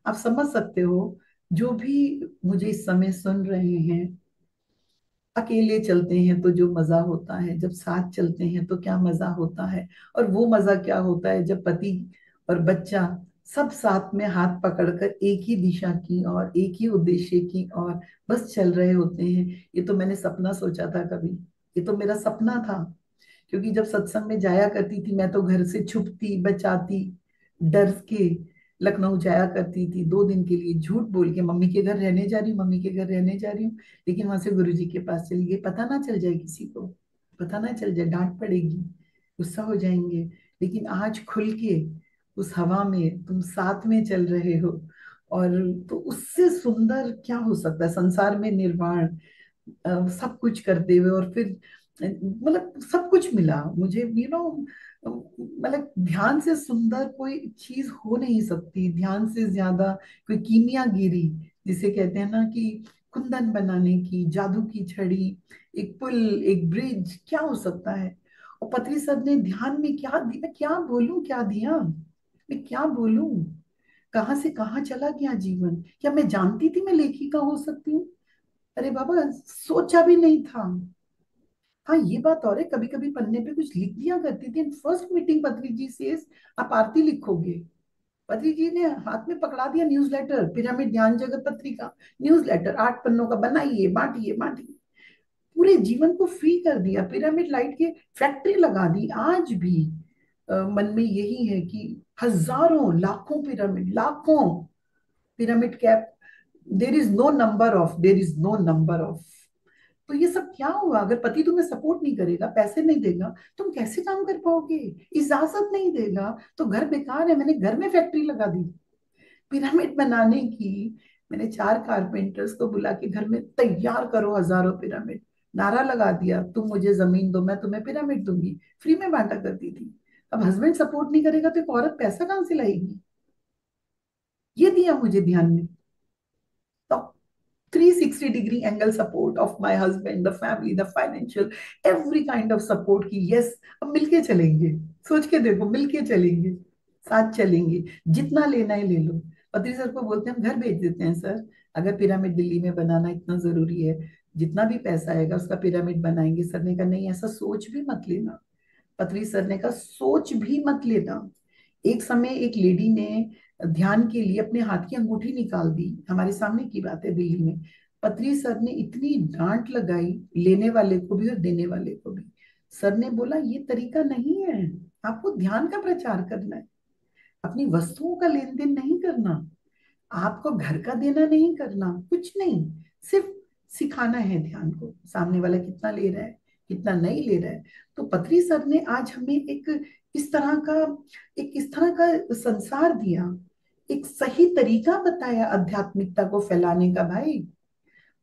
आप समझ सकते हो, जो भी मुझे इस समय सुन रहे हैं, अकेले चलते हैं तो जो मजा होता है, जब साथ चलते हैं तो क्या मजा होता है, और वो मजा क्या होता है जब पति और बच्चा सब साथ में हाथ पकड़कर एक ही दिशा की और एक ही उद्देश्य की और बस चल रहे होते हैं। ये तो मैंने सपना सोचा था कभी, ये तो मेरा सपना था। क्योंकि जब सत्संग में जाया करती थी, मैं तो घर से छुपती बचाती डर के लखनऊ जाया करती थी 2 दिन के लिए, झूठ बोल के मम्मी के घर रहने जा रही हूँ, मम्मी के घर रहने जा रही हूँ, लेकिन वहां से गुरुजी के पास चली गई, पता ना चल जाए किसी को, पता ना चल जाए, डांट पड़ेगी, गुस्सा हो जाएंगे। लेकिन आज खुल के उस हवा में तुम साथ में चल रहे हो, और तो उससे सुंदर क्या हो सकता है संसार में, निर्वाण, सब कुछ करते हुए, और फिर मतलब सब कुछ मिला मुझे, मतलब ध्यान से सुंदर कोई चीज हो नहीं सकती, ध्यान से ज्यादा कोई कीमियागिरी, जिसे कहते हैं ना कि कुंदन बनाने की जादू की छड़ी, एक पुल, एक ब्रिज, क्या हो सकता है। और पत्री सर ने ध्यान में क्या दिया, मैं क्या बोलूं क्या दिया, मैं क्या बोलूं, कहाँ से कहाँ चला गया जीवन, क्या मैं जानती थी मैं लेखिका हो सकती हूँ, अरे बाबा सोचा भी नहीं था। हाँ ये बात और है, कभी कभी पन्ने पे कुछ लिख दिया करती थी, फर्स्ट मीटिंग पत्री जी से आप आरती लिखोगे, पत्री जी ने हाथ में पकड़ा दिया न्यूज़लेटर, पिरामिड ध्यान जगत पत्रिका, न्यूज़लेटर 8 पन्नों का, बनाइए बांटिए बांटिए, पूरे जीवन को फ्री कर दिया, पिरामिड लाइट के फैक्ट्री लगा दी। आज भी मन में यही है कि हजारों लाखों पिरामिड, लाखों pyramid cap, there is no number of. तो ये सब क्या हुआ, अगर पति तुम्हें सपोर्ट नहीं करेगा, पैसे नहीं देगा, तुम कैसे काम कर पाओगे, इजाजत नहीं देगा, तो घर बेकार है। मैंने घर में फैक्ट्री लगा दी पिरामिड बनाने की, मैंने 4 कारपेंटर्स को बुला के घर में तैयार करो हजारों पिरामिड, नारा लगा दिया तुम मुझे जमीन दो मैं तुम्हें पिरामिड दूंगी, फ्री में बांटा करती थी। अब हस्बैंड सपोर्ट नहीं करेगा तो एक औरत पैसा कहाँ से लाएगी, ये दिया मुझे ध्यान में। तो 360 degree angle support of my husband, the family, the financial, every kind of support की यस, अब मिलके चलेंगे, सोच के देखो मिलके चलेंगे, साथ चलेंगे, जितना लेना है ले लो। पति सर को बोलते हैं हम घर भेज देते हैं सर, अगर पिरामिड दिल्ली में बनाना इतना जरूरी है, जितना भी पैसा आएगा उसका पिरामिड बनाएंगे। सर ने कहा नहीं ऐसा सोच भी मत लेना, पृथ्वी सर ने कहा सोच भी मत लेना। एक समय एक लेडी ने ध्यान के लिए अपने हाथ की अंगूठी निकाल दी। हमारे सामने की बात है, दिल्ली में पत्री सर ने इतनी डांट लगाई, लेने वाले को भी और देने वाले को भी। सर ने बोला ये तरीका नहीं है, आपको ध्यान का प्रचार करना है, अपनी वस्तुओं का लेन देन नहीं करना, आपको घर का देना नहीं करना, कुछ नहीं, सिर्फ सिखाना है ध्यान को, सामने वाला कितना ले रहा है, कितना नहीं ले रहा है। तो पत्री सर ने आज हमें इस तरह का इस तरह का संसार दिया, एक सही तरीका बताया आध्यात्मिकता को फैलाने का भाई।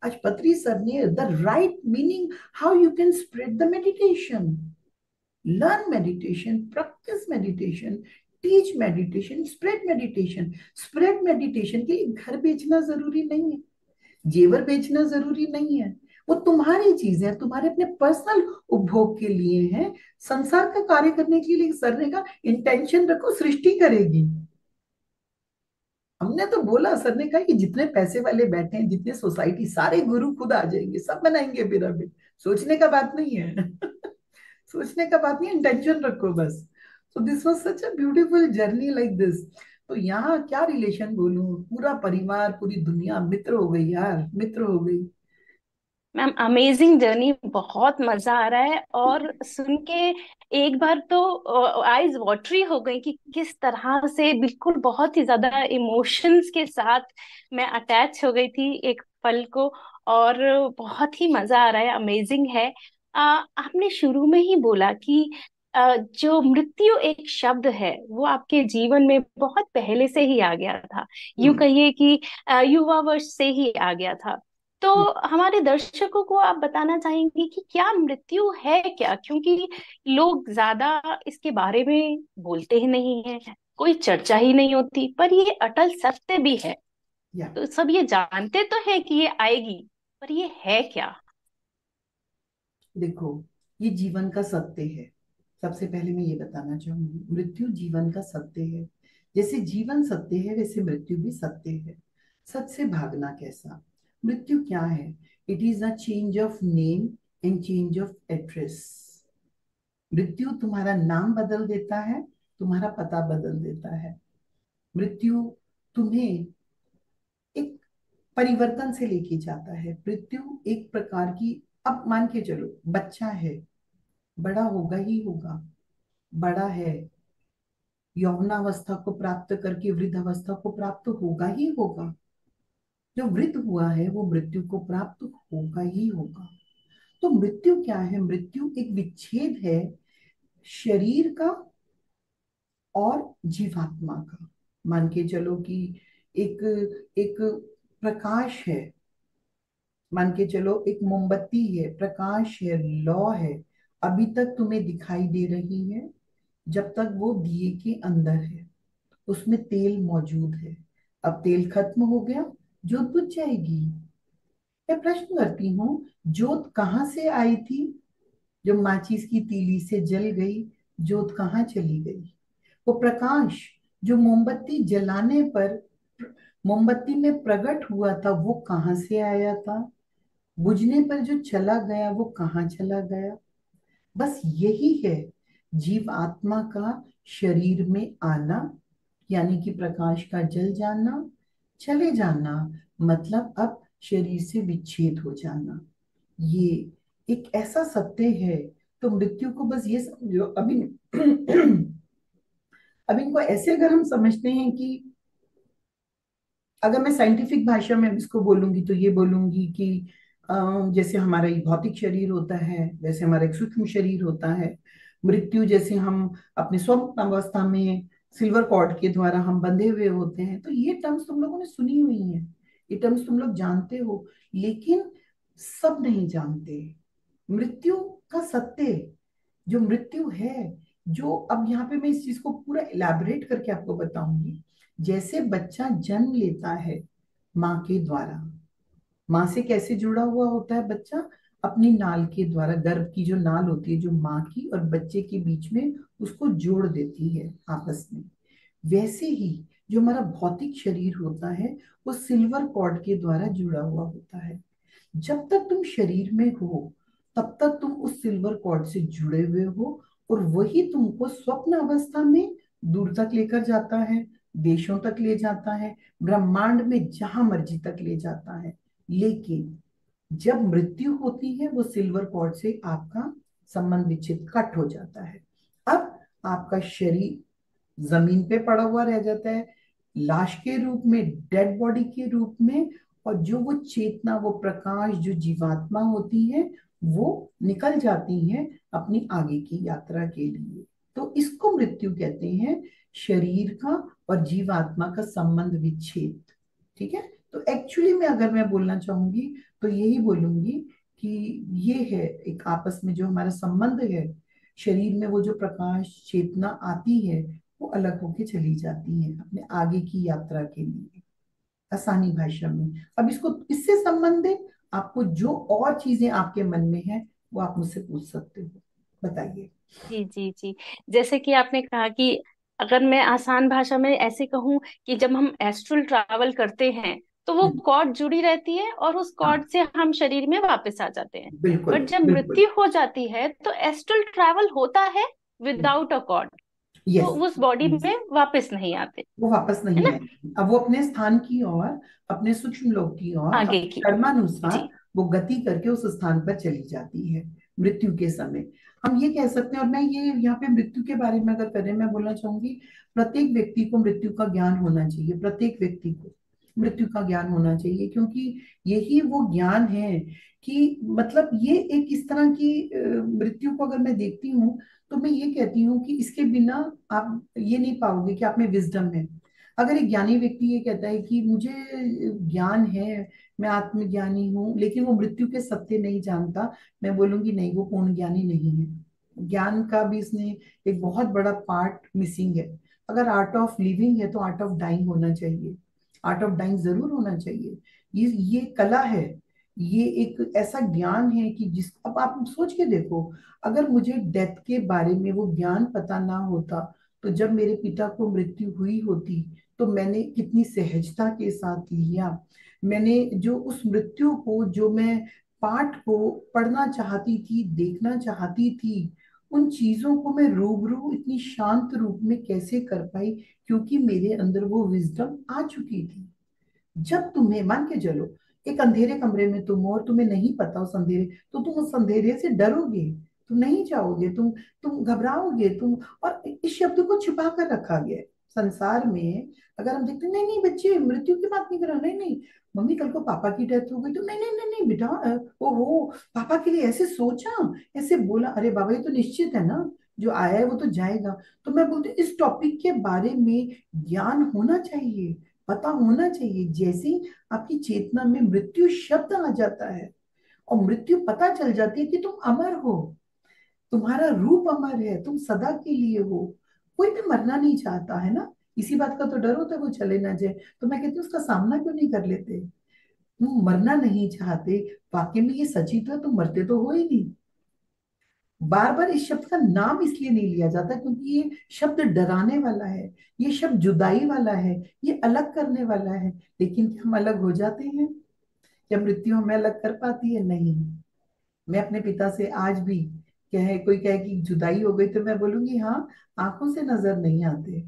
आज पत्री सर ने the right meaning, how you can spread the meditation, learn meditation, practice meditation, teach meditation, spread meditation. Spread meditation के लिए घर बेचना जरूरी नहीं है, जेवर बेचना जरूरी नहीं है, वो तुम्हारी चीज है, तुम्हारे अपने पर्सनल उपभोग के लिए है, संसार का कार्य करने के लिए। सर ने कहा इंटेंशन रखो, सृष्टि करेगी। हमने तो बोला, सर ने कहा कि जितने पैसे वाले बैठे हैं, जितने सोसाइटी, सारे गुरु खुद आ जाएंगे, सब बनाएंगे पिरामिड। सोचने का बात नहीं है। सोचने का बात नहीं, इंटेंशन रखो बस। तो this was such a beautiful journey like this. तो यहाँ क्या रिलेशन बोलूं, पूरा परिवार, पूरी दुनिया मित्र हो गई यार, मित्र हो गई। मैम अमेजिंग जर्नी, बहुत मजा आ रहा है। और सुन के एक बार तो आईज वाटरी हो गई कि किस तरह से बिल्कुल बहुत ही ज्यादा इमोशंस के साथ मैं अटैच हो गई थी एक पल को। और बहुत ही मजा आ रहा है, अमेजिंग है। आपने शुरू में ही बोला कि जो मृत्यु एक शब्द है वो आपके जीवन में बहुत पहले से ही आ गया था, यूं हम्म। कहिए कि युवावर्ष से ही आ गया था। तो हमारे दर्शकों को आप बताना चाहेंगे कि क्या मृत्यु है क्या, क्योंकि लोग ज्यादा इसके बारे में बोलते ही नहीं है, कोई चर्चा ही नहीं होती, पर ये अटल सत्य भी है। या तो सब ये जानते तो है कि ये आएगी, पर ये है क्या? देखो, ये जीवन का सत्य है। सबसे पहले मैं ये बताना चाहूंगी, मृत्यु जीवन का सत्य है। जैसे जीवन सत्य है, वैसे मृत्यु भी सत्य है। सच से भागना कैसा? मृत्यु क्या है? It is a change of name and change of address. मृत्यु तुम्हारा नाम बदल देता है, तुम्हारा पता बदल देता है। मृत्यु तुम्हें एक परिवर्तन से लेके जाता है। मृत्यु एक प्रकार की, अब मान के चलो बच्चा है, बड़ा होगा ही होगा, बड़ा है, यौवनावस्था को प्राप्त करके वृद्धावस्था को प्राप्त होगा ही होगा। जो वृद्ध हुआ है वो मृत्यु को प्राप्त होगा ही होगा। तो मृत्यु क्या है? मृत्यु एक विच्छेद है शरीर का और जीवात्मा का। मान के चलो कि एक एक प्रकाश है, मान के चलो एक मोमबत्ती है, प्रकाश है, लौ है, अभी तक तुम्हें दिखाई दे रही है जब तक वो दिए के अंदर है, उसमें तेल मौजूद है। अब तेल खत्म हो गया, जोत बुझ जाएगी। मैं प्रश्न करती हूँ, जोत कहाँ से आई थी? जब माचिस की तीली से जल गई, जोत कहाँ चली गई? वो प्रकाश जो मोमबत्ती जलाने पर मोमबत्ती में प्रकट हुआ था, वो कहाँ से आया था? बुझने पर जो चला गया, वो कहाँ चला गया? बस यही है जीव आत्मा का शरीर में आना, यानी कि प्रकाश का जल जाना, चले जाना, मतलब अब शरीर से विच्छेद हो जाना। ये एक ऐसा सत्य है। तो मृत्यु को बस ये समझो अभी। अब इनको ऐसे अगर हम समझते हैं कि, अगर मैं साइंटिफिक भाषा में इसको बोलूंगी तो ये बोलूंगी कि जैसे हमारा ये भौतिक शरीर होता है, वैसे हमारा एक सूक्ष्म शरीर होता है। मृत्यु जैसे हम अपने स्वप्न अवस्था में सिल्वर कॉर्ड के द्वारा हम बंधे हुए होते हैं। तो ये टर्म्स तुम लोगों ने सुनी हुई है, ये टर्म्स तुम लोग जानते हो, लेकिन सब नहीं जानते मृत्यु का सत्य। जो मृत्यु है, जो अब यहाँ पे मैं इस चीज को पूरा इलैबोरेट करके आपको बताऊंगी। जैसे बच्चा जन्म लेता है माँ के द्वारा, माँ से कैसे जुड़ा हुआ होता है बच्चा? अपनी नाल के द्वारा, गर्भ की जो नाल होती है, जो माँ की और बच्चे के बीच में उसको जोड़ देती है आपस में। वैसे ही जो हमारा भौतिक शरीर होता है, वो सिल्वर कॉर्ड के द्वारा जुड़ा हुआ होता है। जब तक तुम शरीर में हो, तब तक तुम उस सिल्वर कॉर्ड से जुड़े हुए हो, और वही तुमको स्वप्न अवस्था में दूर तक लेकर जाता है, देशों तक ले जाता है, ब्रह्मांड में जहां मर्जी तक ले जाता है। लेकिन जब मृत्यु होती है, वो सिल्वर कॉर्ड से आपका संबंध विच्छेद कट हो जाता है। अब आपका शरीर जमीन पे पड़ा हुआ रह जाता है, लाश के रूप में, डेड बॉडी के रूप में। और जो वो चेतना, वो प्रकाश, जो जीवात्मा होती है, वो निकल जाती है अपनी आगे की यात्रा के लिए। तो इसको मृत्यु कहते हैं, शरीर का और जीवात्मा का संबंध विच्छेद। ठीक है। तो एक्चुअली में अगर मैं बोलना चाहूंगी तो यही बोलूंगी कि ये है एक आपस में जो हमारा संबंध है, शरीर में वो जो प्रकाश चेतना आती है, वो अलग होके चली जाती है अपने आगे की यात्रा के लिए, आसानी भाषा में। अब इसको, इससे संबंधित आपको जो और चीजें आपके मन में है, वो आप मुझसे पूछ सकते हो। बताइए। जी जी जी। जैसे कि आपने कहा कि अगर मैं आसान भाषा में ऐसे कहूं कि जब हम एस्ट्रल ट्रैवल करते हैं तो वो हम्म, कॉर्ड जुड़ी रहती है और उस हाँ, कॉर्ड से हम शरीर में वापस आ जाते हैं। बिल्कुल बट जब बिल्कुल। मृत्यु हो जाती है तो एस्ट्रल ट्रैवल होता है विदाउट अ कॉर्ड। वो यस। उस बॉडी में वापस नहीं आते, वो वापस है नहीं ना, आएगी, अब वो अपने स्थान की ओर, अपने सूक्ष्म लोक की ओर आगे अपने की। कर्मानुसार जी वो गति करके उस स्थान पर चली जाती है मृत्यु के समय। हम ये कह सकते हैं, और मैं ये यहाँ पे मृत्यु के बारे में अगर करें, मैं बोलना चाहूंगी प्रत्येक व्यक्ति को मृत्यु का ज्ञान होना चाहिए, प्रत्येक व्यक्ति को मृत्यु का ज्ञान होना चाहिए, क्योंकि यही वो ज्ञान है कि मतलब ये एक इस तरह की मृत्यु को अगर मैं देखती हूँ, तो मैं ये कहती हूँ कि इसके बिना आप ये नहीं पाओगे कि आप में विजडम है। अगर एक ज्ञानी व्यक्ति ये कहता है कि मुझे ज्ञान है, मैं आत्मज्ञानी हूँ, लेकिन वो मृत्यु के सत्य नहीं जानता, मैं बोलूंगी नहीं, वो पूर्ण ज्ञानी नहीं है। ज्ञान का भी इसने एक बहुत बड़ा पार्ट मिसिंग है। अगर आर्ट ऑफ लिविंग है तो आर्ट ऑफ डाइंग होना चाहिए, आर्ट ऑफ डाइंग जरूर होना चाहिए। ये कला है, ये एक ऐसा ज्ञान है कि जिस, अब आप सोच के देखो, अगर मुझे डेथ के बारे में वो ज्ञान पता ना होता, तो जब मेरे पिता को मृत्यु हुई होती, तो मैंने कितनी सहजता के साथ लिया। मैंने जो उस मृत्यु को, जो मैं पाठ को पढ़ना चाहती थी, देखना चाहती थी, उन चीजों को मैं रूबरू इतनी शांत रूप में कैसे कर पाई, क्योंकि मेरे अंदर वो विजडम आ चुकी थी। जब तुम्हें, मान के चलो, एक अंधेरे कमरे में तुम हो और तुम्हें नहीं पता उस अंधेरे, तो तुम उस अंधेरे से डरोगे, तुम नहीं जाओगे, तुम घबराओगे, तुम। और इस शब्द को छुपा कर रखा गया है संसार में। अगर हम देखते हैं, नहीं नहीं बच्चे, मृत्यु की बात नहीं कर रहा, नहीं नहीं, मम्मी कल को पापा की डेथ हो गई तो नहीं नहीं नहीं नहीं बेटा, ओहो, पापा के लिए ऐसे सोचा, ऐसे बोला, अरे बाबा ये तो निश्चित है ना, जो आया है वो तो जाएगा। तो मैं बोलती हूँ इस टॉपिक के बारे में ज्ञान होना चाहिए, पता होना चाहिए। जैसे ही आपकी चेतना में मृत्यु शब्द आ जाता है और मृत्यु पता चल जाती है कि तुम अमर हो, तुम्हारा रूप अमर है, तुम सदा के लिए हो। कोई भी मरना नहीं चाहता है ना, इसी बात का तो डर होता है वो चले ना जाए। तो मैं कहती हूँ उसका सामना क्यों नहीं कर लेते, तुम मरना नहीं चाहते, वाकई में ये सची तो है, तुम मरते तो हो ही नहीं। बार बार इस शब्द का नाम इसलिए नहीं लिया जाता क्योंकि ये शब्द डराने वाला है, ये शब्द जुदाई वाला है, ये अलग करने वाला है। लेकिन क्या हम अलग हो जाते हैं? क्या मृत्यु हमें अलग कर पाती है? नहीं। मैं अपने पिता से आज भी, कहे कोई कहे कि जुदाई हो गई, तो मैं बोलूंगी हाँ, आंखों से नजर नहीं आते,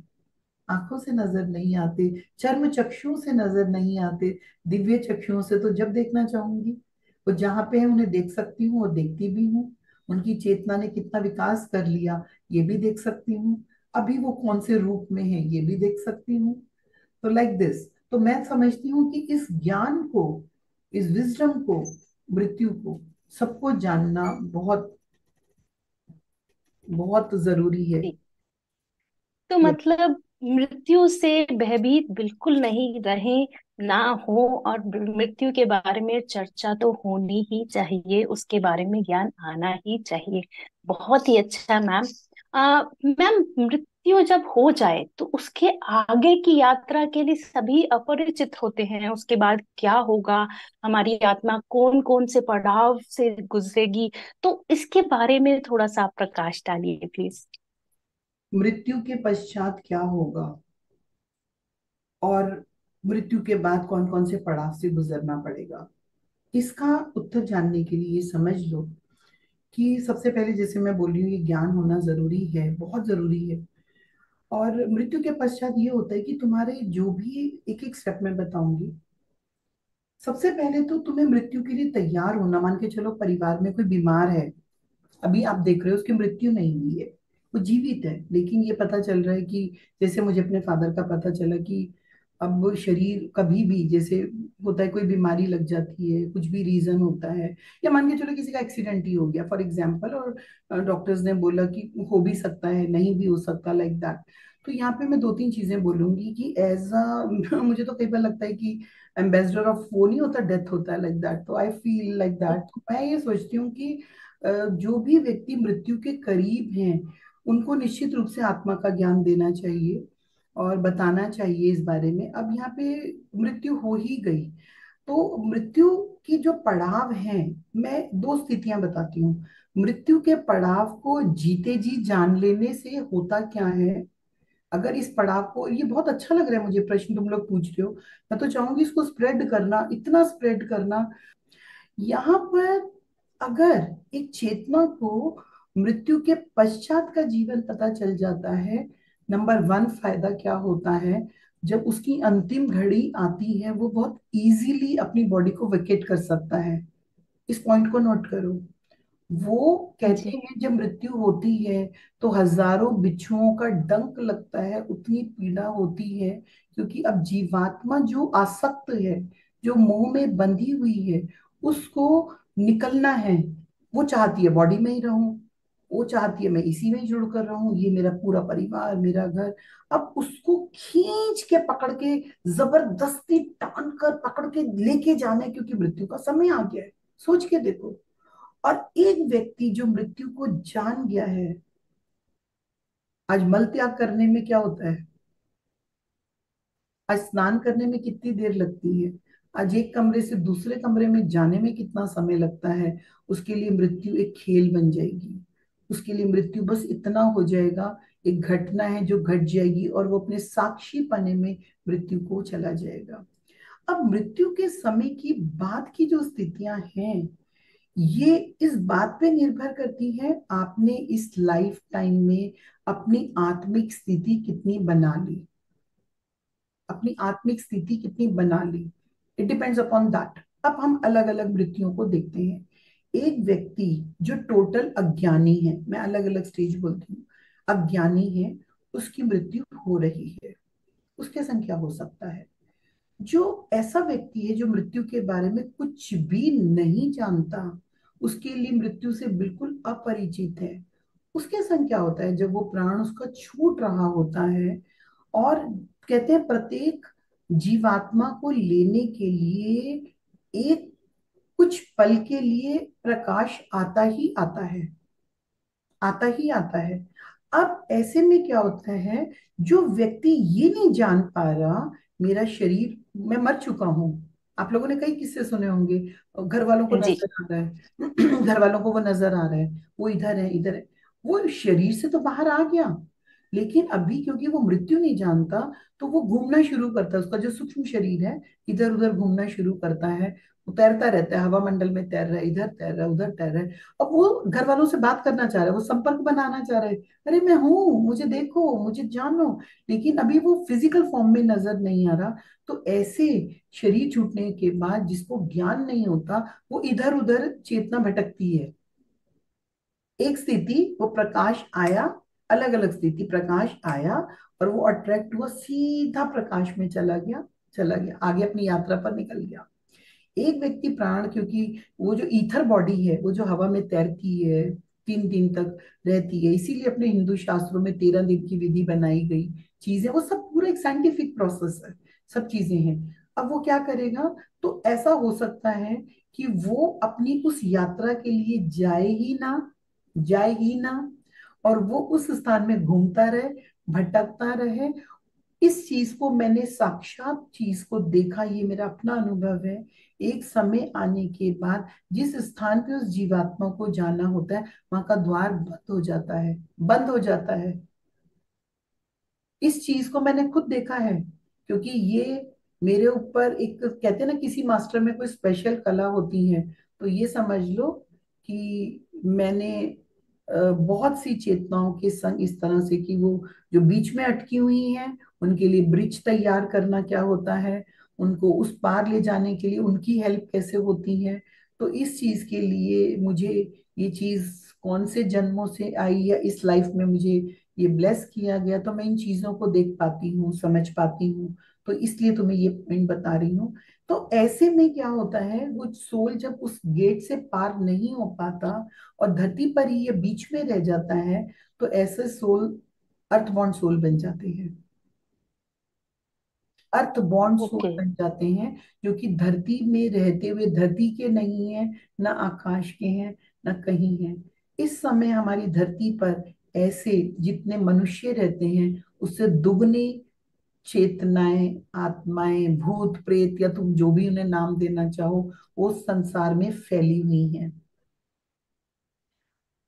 आंखों से नजर नहीं आते, चर्म चक्षुओं से नजर नहीं आते, दिव्य चक्षुओं से तो जब देखना चाहूंगी। वो जहाँ पे है उन्हें देख सकती हूँ और देखती भी हूँ, उनकी चेतना ने कितना विकास कर लिया ये भी देख सकती हूँ, अभी वो कौन से रूप में है ये भी देख सकती हूँ। तो लाइक दिस, तो मैं समझती हूँ कि इस ज्ञान को, इस विजडम को, मृत्यु को, सबको जानना बहुत बहुत जरूरी है। जी। तो मतलब मृत्यु से भयभीत बिल्कुल नहीं रहे, ना हो, और मृत्यु के बारे में चर्चा तो होनी ही चाहिए, उसके बारे में ज्ञान आना ही चाहिए। बहुत ही अच्छा मैम। मैम, मृत्यु जब हो जाए तो उसके आगे की यात्रा के लिए सभी अपरिचित होते हैं, उसके बाद क्या होगा, हमारी आत्मा कौन कौन से पड़ाव से गुजरेगी, तो इसके बारे में थोड़ा सा आप प्रकाश डालिए प्लीज। मृत्यु के पश्चात क्या होगा, और मृत्यु के बाद कौन कौन से पड़ाव से गुजरना पड़ेगा, इसका उत्तर जानने के लिए ये समझ लो कि सबसे पहले, जैसे मैं बोल रही हूँ, ये ज्ञान होना जरूरी है, बहुत जरूरी है। और मृत्यु के पश्चात ये होता है कि तुम्हारे जो भी, एक एक स्टेप में बताऊंगी। सबसे पहले तो तुम्हें मृत्यु के लिए तैयार होना। मान के चलो परिवार में कोई बीमार है, अभी आप देख रहे हो उसकी मृत्यु नहीं हुई है, वो जीवित है, लेकिन ये पता चल रहा है कि, जैसे मुझे अपने फादर का पता चला कि अब वो शरीर कभी भी, जैसे होता है कोई बीमारी लग जाती है, कुछ भी रीजन होता है, या मान के चलो किसी का एक्सीडेंट ही हो गया फॉर एग्जाम्पल, और डॉक्टर्स ने बोला कि हो भी सकता है, नहीं भी हो सकता, लाइक दैट। तो यहाँ पे मैं दो तीन चीजें बोलूंगी कि एज अ मुझे तो कई बार लगता है कि एम्बेसडर ऑफ वो नहीं होता, डेथ होता है, लाइक दैट। तो आई फील लाइक दैट। तो मैं ये सोचती हूँ कि जो भी व्यक्ति मृत्यु के करीब हैं, उनको निश्चित रूप से आत्मा का ज्ञान देना चाहिए और बताना चाहिए इस बारे में। अब यहाँ पे मृत्यु हो ही गई, तो मृत्यु की जो पड़ाव हैं, मैं दो स्थितियां बताती हूँ। मृत्यु के पड़ाव को जीते जी जान लेने से होता क्या है, अगर इस पड़ाव को, ये बहुत अच्छा लग रहा है मुझे प्रश्न तुम लोग पूछ रहे हो, मैं तो चाहूंगी इसको स्प्रेड करना, इतना स्प्रेड करना। यहाँ पर अगर एक चेतना को मृत्यु के पश्चात का जीवन पता चल जाता है, नंबर वन फायदा क्या होता है, जब उसकी अंतिम घड़ी आती है वो बहुत इजीली अपनी बॉडी को वेकेट कर सकता है। इस पॉइंट को नोट करो। वो कहते जी। हैं जब मृत्यु होती है तो हजारों बिच्छुओं का डंक लगता है, उतनी पीड़ा होती है, क्योंकि अब जीवात्मा जो आसक्त है, जो मोह में बंधी हुई है, उसको निकलना है। वो चाहती है बॉडी में ही रहूं, वो चाहती है मैं इसी में ही जुड़ कर रहूं, ये मेरा पूरा परिवार, मेरा घर। अब उसको खींच के पकड़ के, जबरदस्ती टान कर पकड़ के लेके जाना है, क्योंकि मृत्यु का समय आ गया है। सोच के देखो। और एक व्यक्ति जो मृत्यु को जान गया है, आज मल त्याग करने में क्या होता है, आज स्नान करने में कितनी देर लगती है, आज एक कमरे से दूसरे कमरे में जाने में कितना समय लगता है, उसके लिए मृत्यु एक खेल बन जाएगी। उसके लिए मृत्यु बस इतना हो जाएगा, एक घटना है जो घट जाएगी, और वो अपने साक्षी पने में मृत्यु को चला जाएगा। अब मृत्यु के समय की बाद की जो स्थितियां हैं, ये इस बात पे निर्भर करती है आपने इस लाइफ टाइम में अपनी आत्मिक स्थिति कितनी बना ली, अपनी आत्मिक स्थिति कितनी बना ली। It depends upon that. अब हम अलग अलग मृत्युओं को देखते हैं। एक व्यक्ति जो टोटल अज्ञानी है, मैं अलग अलग स्टेज बोलती हूँ, अज्ञानी है, उसकी मृत्यु हो रही है, उसके संग क्या हो सकता है। जो ऐसा व्यक्ति है जो मृत्यु के बारे में कुछ भी नहीं जानता, उसके लिए मृत्यु से बिल्कुल अपरिचित है, उसके संग क्या होता है जब वो प्राण उसका छूट रहा होता है। और कहते हैं प्रत्येक जीवात्मा को लेने के लिए एक कुछ पल के लिए प्रकाश आता ही आता है, आता ही आता है। अब ऐसे में क्या होता है, जो व्यक्ति ये नहीं जान पा रहा मेरा शरीर, मैं मर चुका हूं। आप लोगों ने कई किस्से सुने होंगे, घर वालों को जी। नजर आ रहा है घर वालों को वो नजर आ रहा है, वो इधर है इधर है, वो शरीर से तो बाहर आ गया, लेकिन अभी क्योंकि वो मृत्यु नहीं जानता, तो वो घूमना शुरू करता है, उसका जो सूक्ष्म शरीर है इधर उधर घूमना शुरू करता है, वो तैरता रहता है, हवा मंडल में तैर रहा है, इधर तैर रहा है उधर तैर रहा है। अब वो घर वालों से बात करना चाह रहा है, वो संपर्क बनाना चाह रहा है, अरे मैं हूँ, मुझे देखो, मुझे जानो, लेकिन अभी वो फिजिकल फॉर्म में नजर नहीं आ रहा। तो ऐसे शरीर छूटने के बाद जिसको ज्ञान नहीं होता, वो इधर उधर चेतना भटकती है। एक स्थिति वो प्रकाश आया, अलग अलग स्थिति प्रकाश आया, और वो अट्रैक्ट हुआ, सीधा प्रकाश में चला गया, चला गया आगे अपनी यात्रा पर निकल गया। एक व्यक्ति प्राण, क्योंकि वो जो ईथर बॉडी है, वो जो हवा में तैरती है, 3 दिन तक रहती है, इसीलिए अपने हिंदू शास्त्रों में 13 दिन की विधि बनाई गई, चीजें, वो सब पूरा एक साइंटिफिक प्रोसेस है, सब चीजें हैं। अब वो क्या करेगा, तो ऐसा हो सकता है कि वो अपनी उस यात्रा के लिए जाए ही ना, जाए ही ना, और वो उस स्थान में घूमता रहे, भटकता रहे। इस चीज को मैंने साक्षात चीज को देखा, ये मेरा अपना अनुभव है। एक समय आने के बाद जिस स्थान पे उस जीवात्मा को जाना होता है, वहां का द्वार बंद हो जाता है, बंद हो जाता है। इस चीज को मैंने खुद देखा है, क्योंकि ये मेरे ऊपर एक, कहते हैं ना किसी मास्टर में कोई स्पेशल कला होती है, तो ये समझ लो कि मैंने बहुत सी चेतनाओं के संग इस तरह से कि वो जो बीच में अटकी हुई हैं उनके लिए ब्रिज तैयार करना क्या होता है, उनको उस पार ले जाने के लिए उनकी हेल्प कैसे होती है। तो इस चीज के लिए मुझे ये चीज कौन से जन्मों से आई या इस लाइफ में मुझे ये ब्लेस किया गया, तो मैं इन चीजों को देख पाती हूँ, समझ पाती हूँ। तो इसलिए तुम्हें ये पॉइंट बता रही हूँ। तो ऐसे में क्या होता है, वो सोल जब उस गेट से पार नहीं हो पाता और धरती पर ही ये बीच में रह जाता है, तो ऐसे सोल अर्थबॉर्न सोल बन जाते हैं। अर्थ बॉन्ड सोल ओके। बन जाते हैं, जो कि धरती में रहते हुए धरती के नहीं है, ना आकाश के हैं, ना कहीं है। इस समय हमारी धरती पर ऐसे जितने मनुष्य रहते हैं उससे दुगने चेतनाएं, आत्माएं, भूत प्रेत या तुम जो भी उन्हें नाम देना चाहो, वो संसार में फैली हुई हैं।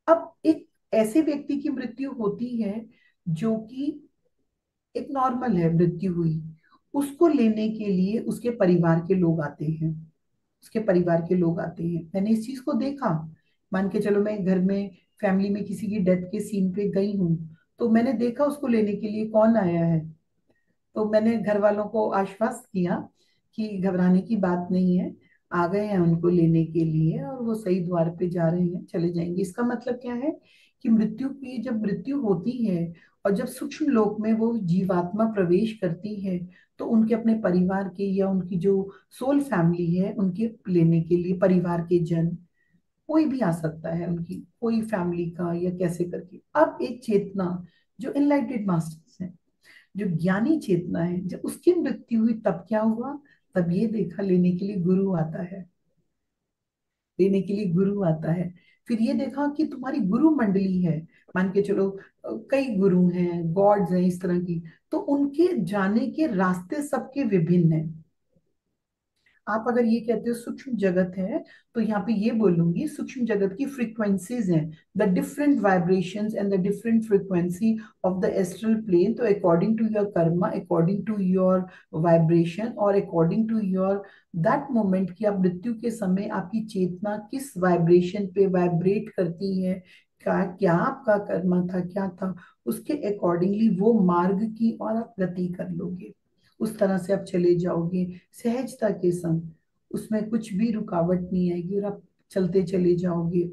अब एक ऐसे व्यक्ति की मृत्यु होती है जो कि एक नॉर्मल है, मृत्यु हुई, उसको लेने के लिए उसके परिवार के लोग आते हैं। उसके परिवार के लोग आते हैं, मैंने इस चीज को देखा। मान के चलो मैं घर में फैमिली में किसी की डेथ के सीन पे गई हूँ, तो मैंने देखा उसको लेने के लिए कौन आया है। तो मैंने घर वालों को आश्वस्त किया कि घबराने की बात नहीं है, आ गए हैं उनको लेने के लिए और वो सही द्वार पे जा रहे हैं, चले जाएंगे। इसका मतलब क्या है कि मृत्यु की जब मृत्यु होती है और जब सूक्ष्म लोक में वो जीवात्मा प्रवेश करती है, तो उनके अपने परिवार के या उनकी जो सोल फैमिली है उनके लेने के लिए परिवार के जन, कोई भी आ सकता है, उनकी कोई फैमिली का या कैसे करके। अब एक चेतना जो इनलाइटेड मास्टर्स है, जो ज्ञानी चेतना है, जब उसकी मृत्यु हुई तब क्या हुआ, तब ये देखा लेने के लिए गुरु आता है। लेने के लिए गुरु आता है। फिर ये देखा कि तुम्हारी गुरु मंडली है, मान के चलो कई गुरु हैं, गॉड्स हैं इस तरह की, तो उनके जाने के रास्ते सबके विभिन्न हैं। आप अगर ये कहते हो सूक्ष्म जगत है, तो यहाँ पे ये बोलूंगी सूक्ष्म जगत की फ्रीक्वेंसीज हैं, the different vibrations and the different frequency of the astral plane. तो according to your karma, according to your vibration और according to your that moment की आप मृत्यु के समय आपकी चेतना किस वाइब्रेशन पे वाइब्रेट करती है, क्या क्या आपका कर्मा था, क्या था, उसके अकॉर्डिंगली वो मार्ग की और आप गति कर लोगे। उस तरह से आप चले जाओगे सहजता के संग, उसमें कुछ भी रुकावट नहीं आएगी और आप चलते चले जाओगे।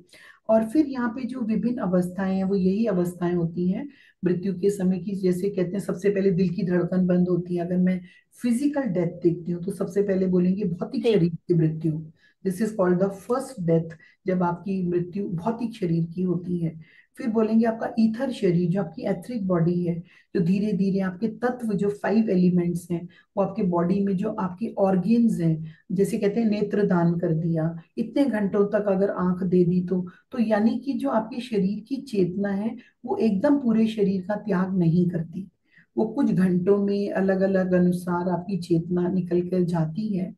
और फिर यहाँ पे जो विभिन्न अवस्थाएं हैं वो यही अवस्थाएं होती हैं मृत्यु के समय की। जैसे कहते हैं सबसे पहले दिल की धड़कन बंद होती है, अगर मैं फिजिकल डेथ देखती हूँ तो सबसे पहले बोलेंगे भौतिक जी। शरीर की मृत्यु। This is called the first death, जब आपकी मृत्यु भौतिक शरीर की होती है। फिर बोलेंगे आपका ईथर शरीर, जो आपकी एथरिक बॉडी है, जो धीरे धीरे आपके तत्व जो 5 एलिमेंट्स हैं वो आपके बॉडी में जो आपके ऑर्गेन्स हैं, जैसे कहते हैं नेत्र दान कर दिया, इतने घंटों तक अगर आंख दे दी, तो यानी कि जो आपके शरीर की चेतना है वो एकदम पूरे शरीर का त्याग नहीं करती। वो कुछ घंटों में अलग अलग अनुसार आपकी चेतना निकल कर जाती है।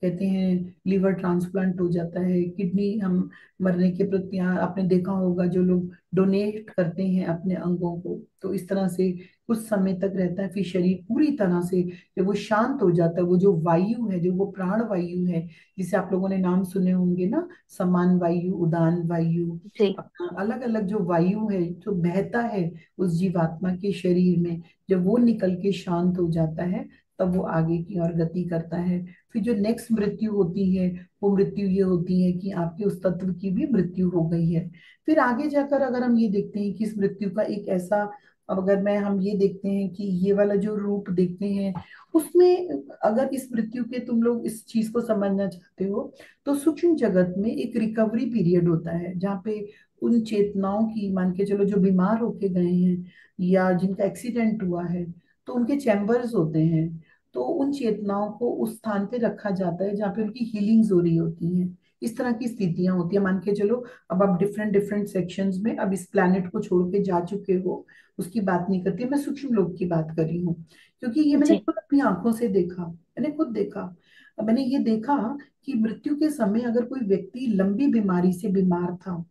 कहते हैं लीवर ट्रांसप्लांट हो जाता है, किडनी हम मरने के प्रति, आपने देखा होगा जो लोग डोनेट करते हैं अपने अंगों को, तो इस तरह से कुछ समय तक रहता है, फिर शरीर पूरी तरह से जब वो शांत हो जाता है, वो जो वायु है, जो वो प्राण वायु है, जिसे आप लोगों ने नाम सुने होंगे ना, समान वायु, उदान वायु, जी। अपना अलग अलग जो वायु है जो बहता है उस जीवात्मा के शरीर में, जब वो निकल के शांत हो जाता है, तब वो आगे की ओर गति करता है। फिर जो नेक्स्ट मृत्यु होती है, वो मृत्यु ये होती है कि आपके उस तत्व की भी मृत्यु हो गई है। फिर आगे जाकर अगर हम ये देखते हैं कि इस मृत्यु का एक ऐसा, अब अगर मैं हम ये देखते हैं कि ये वाला जो रूप देखते हैं उसमें, अगर इस मृत्यु के तुम लोग इस चीज को समझना चाहते हो, तो सूक्ष्म जगत में एक रिकवरी पीरियड होता है जहाँ पे उन चेतनाओं की, मान के चलो जो बीमार होके गए हैं या जिनका एक्सीडेंट हुआ है, तो उनके चैम्बर्स होते हैं। तो उन चेतनाओं को उस स्थान पे रखा जाता है जहाँ पे उनकी हीलिंग्स हो रही होती हैं। इस तरह की स्थितियां होती है, मान के चलो अब आप डिफरेंट डिफरेंट सेक्शंस में अब इस प्लेनेट को छोड़ के जा चुके हो, उसकी बात नहीं करती, मैं सूक्ष्म लोक की बात कर रही हूँ। क्योंकि ये मैंने जी। खुद अपनी आंखों से देखा, मैंने खुद देखा। अब मैंने ये देखा कि मृत्यु के समय अगर कोई व्यक्ति लंबी बीमारी से बीमार था,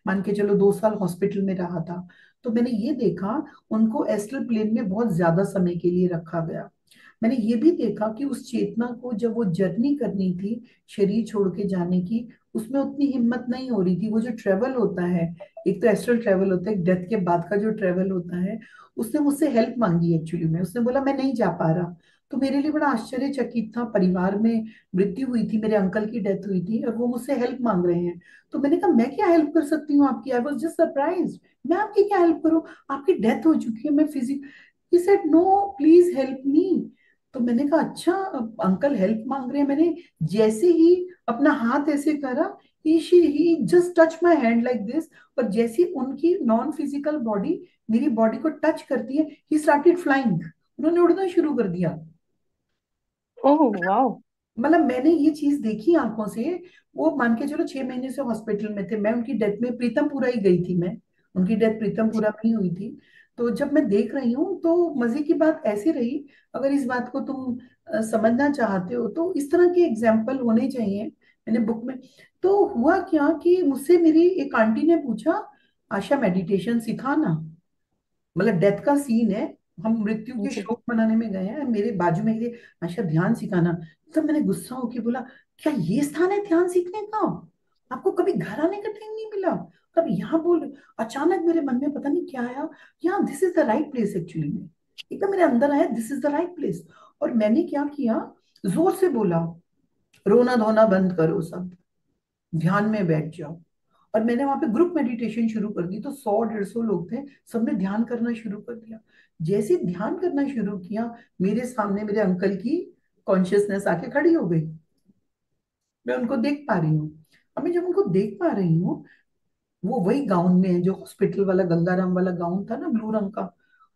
मान के चलो 2 साल हॉस्पिटल में रहा था, तो मैंने ये देखा उनको एस्ट्रल प्लेन में बहुत ज्यादा समय के लिए रखा गया। मैंने ये भी देखा कि उस चेतना को जब वो जर्नी करनी थी शरीर छोड़ के जाने की, उसमें उतनी हिम्मत नहीं हो रही थी। वो जो ट्रेवल होता है, एक तो एस्ट्रल ट्रेवल होता है, एक डेथ के बाद का जो ट्रेवल होता है, उसने मुझसे हेल्प मांगी एक्चुअली में। उसने बोला मैं नहीं जा पा रहा। तो मेरे लिए बड़ा आश्चर्यचकित था, परिवार में मृत्यु हुई थी, मेरे अंकल की डेथ हुई थी और वो मुझसे हेल्प मांग रहे हैं। तो मैंने कहा मैं क्या हेल्प कर सकती हूँ आपकी? I was just surprise. मैं आपकी क्या हेल्प करूँ? आपकी डेथ हो चुकी है, मैं physic. He said no, please help me. तो मैंने कहा अच्छा, अब अंकल हेल्प मांग रहे हैं। मैंने जैसे ही अपना हाथ ऐसे करा, he just touch my hand like this. और जैसे उनकी नॉन फिजिकल बॉडी मेरी बॉडी को टच करती है, ही स्टार्टेड फ्लाइंग। उन्होंने उड़ना शुरू कर दिया। Oh wow. मतलब मैंने ये चीज देखी आंखों से। वो मान के चलो 6 महीने से हॉस्पिटल में थे। मैं उनकी डेथ में प्रीतमपुरा ही गई थी। मैं, उनकी डेथ प्रीतमपुरा में ही हुई थी। तो जब मैं देख रही हूँ तो मजे की बात ऐसी रही, अगर इस बात को तुम समझना चाहते हो तो इस तरह के एग्जाम्पल होने चाहिए। मैंने बुक में, तो हुआ क्या कि मुझसे मेरी एक आंटी ने पूछा, आशा मेडिटेशन सिखाना। मतलब डेथ का सीन है, हम मृत्यु के जी। शोक मनाने में गए हैं, मेरे बाजू में ये आशा ध्यान सिखाना। तब मैंने गुस्सा होके बोला, क्या ये स्थान है ध्यान सीखने का? आपको कभी घर आने का टाइम नहीं मिला? कभी यहाँ बोल रहे हो? अचानक मेरे मन में पता नहीं क्या आया, यहाँ this is the right place actually में। एकदम मेरे अंदर आया, this is the right place. और मैंने क्या किया, जोर से बोला, रोना धोना बंद करो सब, ध्यान में बैठ जाओ। और मैंने वहां पे ग्रुप मेडिटेशन शुरू कर दी। तो 100 150 लोग थे, सबने ध्यान करना शुरू कर दिया। जैसे ध्यान करना शुरू किया, मेरे सामने मेरे अंकल की कॉन्शियसनेस आके खड़ी हो गई। मैं उनको देख पा रही हूँ। अब मैं जब उनको देख पा रही हूँ, वो वही गाउन में है जो हॉस्पिटल वाला गंगाराम वाला गाउन था ना, ब्लू रंग का,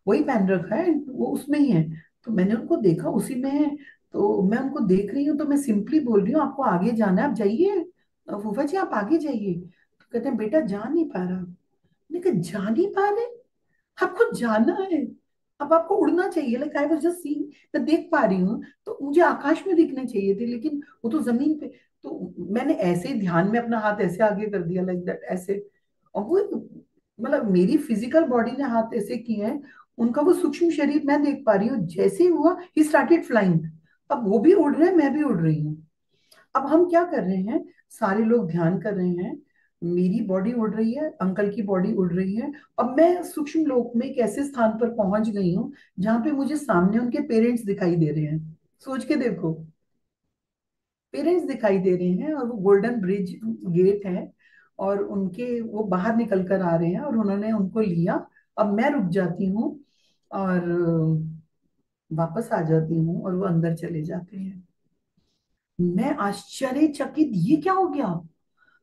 वही पहन रखा है, वो उसमें ही है। तो मैंने उनको देखा उसी में है। तो मैं उनको देख रही हूँ, तो मैं सिंपली बोल रही हूँ आपको आगे जाना है, आप जाइए, फूफा जी आप आगे जाइए। तो कहते हैं बेटा जा नहीं पा रहा। मैंने कहा जा नहीं पा रहे? आपको जाना है, अब आपको उड़ना चाहिए। Like I was just seeing, मैं देख पा रही हूँ तो मुझे आकाश में दिखने चाहिए थे, लेकिन वो तो जमीन पे। तो मैंने ऐसे ही ध्यान में अपना हाथ ऐसे आगे कर दिया, लाइक दैट, ऐसे। और वो, मतलब मेरी फिजिकल बॉडी ने हाथ ऐसे किए हैं, उनका वो सूक्ष्म शरीर मैं देख पा रही हूँ। जैसे ही हुआ, ही स्टार्टेड फ्लाइंग। अब वो भी उड़ रहे हैं, मैं भी उड़ रही हूँ। अब हम क्या कर रहे हैं, सारे लोग ध्यान कर रहे हैं, मेरी बॉडी उड़ रही है, अंकल की बॉडी उड़ रही है। अब मैं सूक्ष्म लोक में एक ऐसे स्थान पर पहुंच गई हूँ जहां पे मुझे सामने उनके पेरेंट्स दिखाई दे रहे हैं। सोच के देखो, पेरेंट्स दिखाई दे रहे हैं और वो गोल्डन ब्रिज गेट है, और उनके वो बाहर निकल कर आ रहे हैं और उन्होंने उनको लिया। अब मैं रुक जाती हूँ और वापस आ जाती हूँ और वो अंदर चले जाते हैं। मैं आश्चर्यचकित, ये क्या हो गया?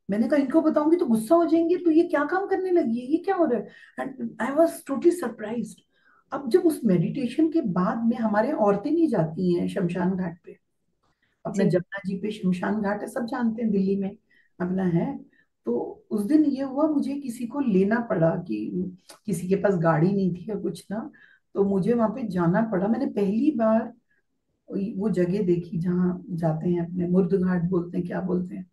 मैंने कहा इनको बताऊंगी तो गुस्सा हो जाएंगे, तो ये क्या काम करने लगी है, ये क्या हो रहा है? And I was totally surprised. अब जब उस मेडिटेशन के बाद में, हमारे औरतें नहीं जाती हैं शमशान घाट पे, अपना जी। जमुना जी पे शमशान घाट है, सब जानते हैं दिल्ली में अपना है। तो उस दिन ये हुआ, मुझे किसी को लेना पड़ा कि किसी के पास गाड़ी नहीं थी या कुछ ना, तो मुझे वहां पे जाना पड़ा। मैंने पहली बार वो जगह देखी जहाँ जाते हैं, अपने मुर्द घाट बोलते हैं, क्या बोलते हैं।